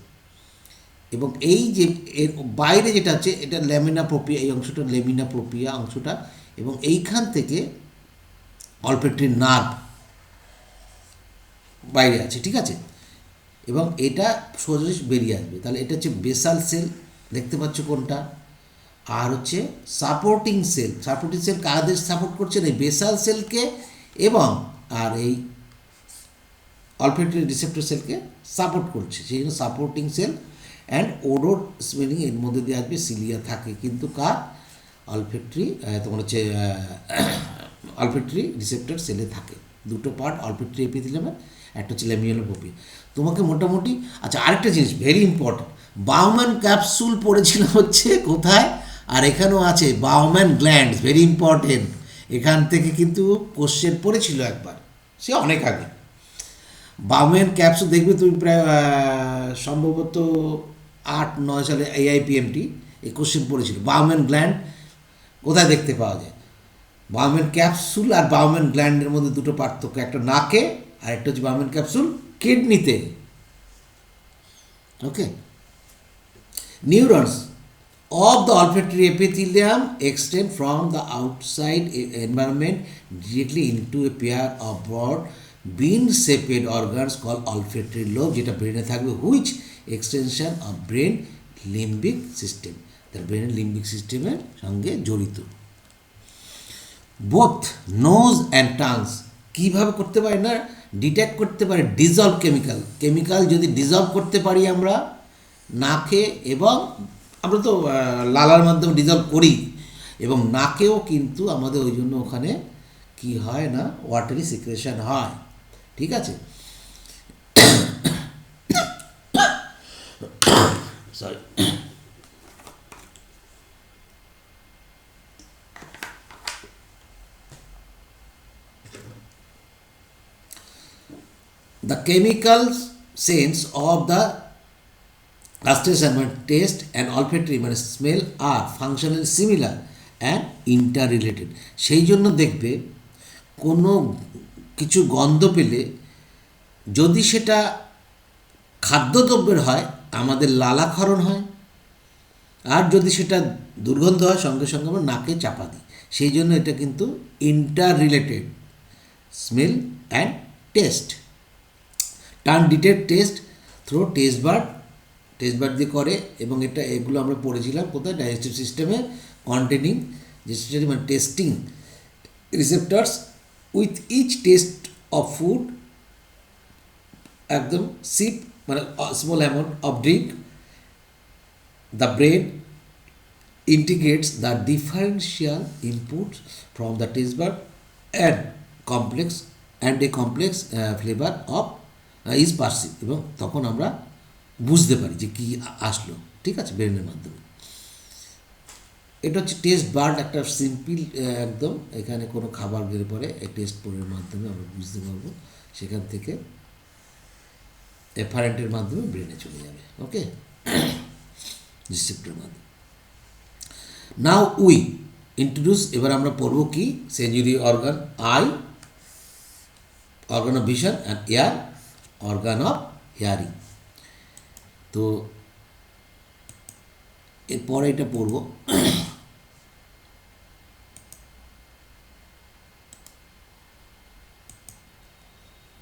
এবং এই যে এর বাইরে যেটা আছে এটা ল্যামিনা প্রোপিয়া, এই অংশটা ল্যামিনা প্রোপিয়া অংশটা, এবং এইখান থেকে অলফ্যাক্টরি নার্ভ বাইরে আছে, ঠিক আছে। এবং এটা সোজা বেরিয়ে আসবে, তাহলে এটা হচ্ছে বেসাল সেল, দেখতে পাচ্ছ কোনটা। আর হচ্ছে সাপোর্টিং সেল, সাপোর্টিং সেল কাদের সাপোর্ট করছে না, এই বেসাল সেলকে এবং আর এই অলফ্যাক্টরি রিসেপ্টর সেলকে সাপোর্ট করছে, সেই জন্য supporting cell. And odour smelling এর মধ্যে দিয়ে আসবে, সিলিয়া থাকে কিন্তু কার, অলফ্যাক্টরি তোমার হচ্ছে অলফ্যাক্টরি রিসেপ্টর সেলে থাকে। দুটো পার্ট অলফ্যাক্টরি এপিথেলিয়ামের, একটা হচ্ছে ল্যামিনার প্রোপিয়া। তোমাকে মোটামুটি, আচ্ছা আরেকটা জিনিস ভেরি ইম্পর্টেন্ট, বাউম্যান ক্যাপসুল পড়েছিল হচ্ছে কোথায়, আর এখানেও আছে বাউম্যান গ্ল্যান্ডস, ভেরি ইম্পর্টেন্ট। এখান থেকে কিন্তু কোশ্চেন পড়েছিল একবার, সে অনেক আগে। বাউম্যান ক্যাপসুল দেখবে তুমি প্রায় সম্ভবত 8-9 সালে AIPMT এই কোশ্চেন পড়েছিল। বাউম্যান গ্ল্যান্ড কোথায় দেখতে পাওয়া যায়? বাউম্যান ক্যাপসুল আর বাউম্যান গ্ল্যান্ডের মধ্যে দুটো পার্থক্য, একটা নাকে আর একটা হচ্ছে বাউম্যান ক্যাপসুল কিডনিতে। ওকে, neurons of the olfactory epithelium extend from the outside environment directly into a pair of broad bean-shaped organs called olfactory lobe, যেটা ব্রেনে থাকবে, which extension of brain limbic system, তার ব্রেনের লিম্বিক সিস্টেমের সঙ্গে জড়িত। বোথ নোজ অ্যান্ড টাংস কীভাবে করতে পারে না, ডিটেক্ট করতে পারে ডিজলভ কেমিক্যাল যদি ডিজলভ করতে পারি আমরা নাকে, এবং আমরা তো লালার মাধ্যমে ডিজলভ করি, এবং নাকেও কিন্তু আমাদের ওই জন্য ওখানে কি হয় না, ওয়াটারি সিক্রেশন হয়। ঠিক আছে, sorry. The chemical sense of the gustation taste and olfactory মানে smell are functionally similar and interrelated. সেই জন্য দেখবে কোনো কিছু গন্ধ পেলে যদি সেটা খাদ্যদ্রব্যের হয় আমাদের লালাক্ষরণ হয়, আর যদি সেটা দুর্গন্ধ হয় সঙ্গে সঙ্গে আমরা নাকে চাপা দিই। সেই জন্য এটা কিন্তু interrelated, smell and taste. Turn detect taste through taste bud দিয়ে করে, এবং এগুলো আমরা পড়েছিলাম কোথায়, ডাইজেস্টিভ সিস্টেমে কন্টেনিং যে মানে tasting receptors with each taste of food, একদম সিপ মানে small amount of drink, the brain integrates the differential inputs from the taste bud and a complex flavor of is perceived, এবং তখন আমরা বুঝতে পারি যে কী আসলো। ঠিক আছে, ব্রেনের মাধ্যমে। এটা হচ্ছে টেস্ট বার্ড, একটা সিম্পল একদম, এখানে কোনো খাবার গেলে পরে এই টেস্ট বোর্ডের মাধ্যমে আমরা বুঝতে পারবো, সেখান থেকে এফারেন্টের মাধ্যমে ব্রেনে চলে যাবে। ওকে, রিসেপ্টরের মাধ্যমে। নাও উই ইন্ট্রোডিউস, এবার আমরা পড়ব কি, sensory organ, eye organ of vision, and ear organ of hearing. তো এরপরে এটা পড়ব।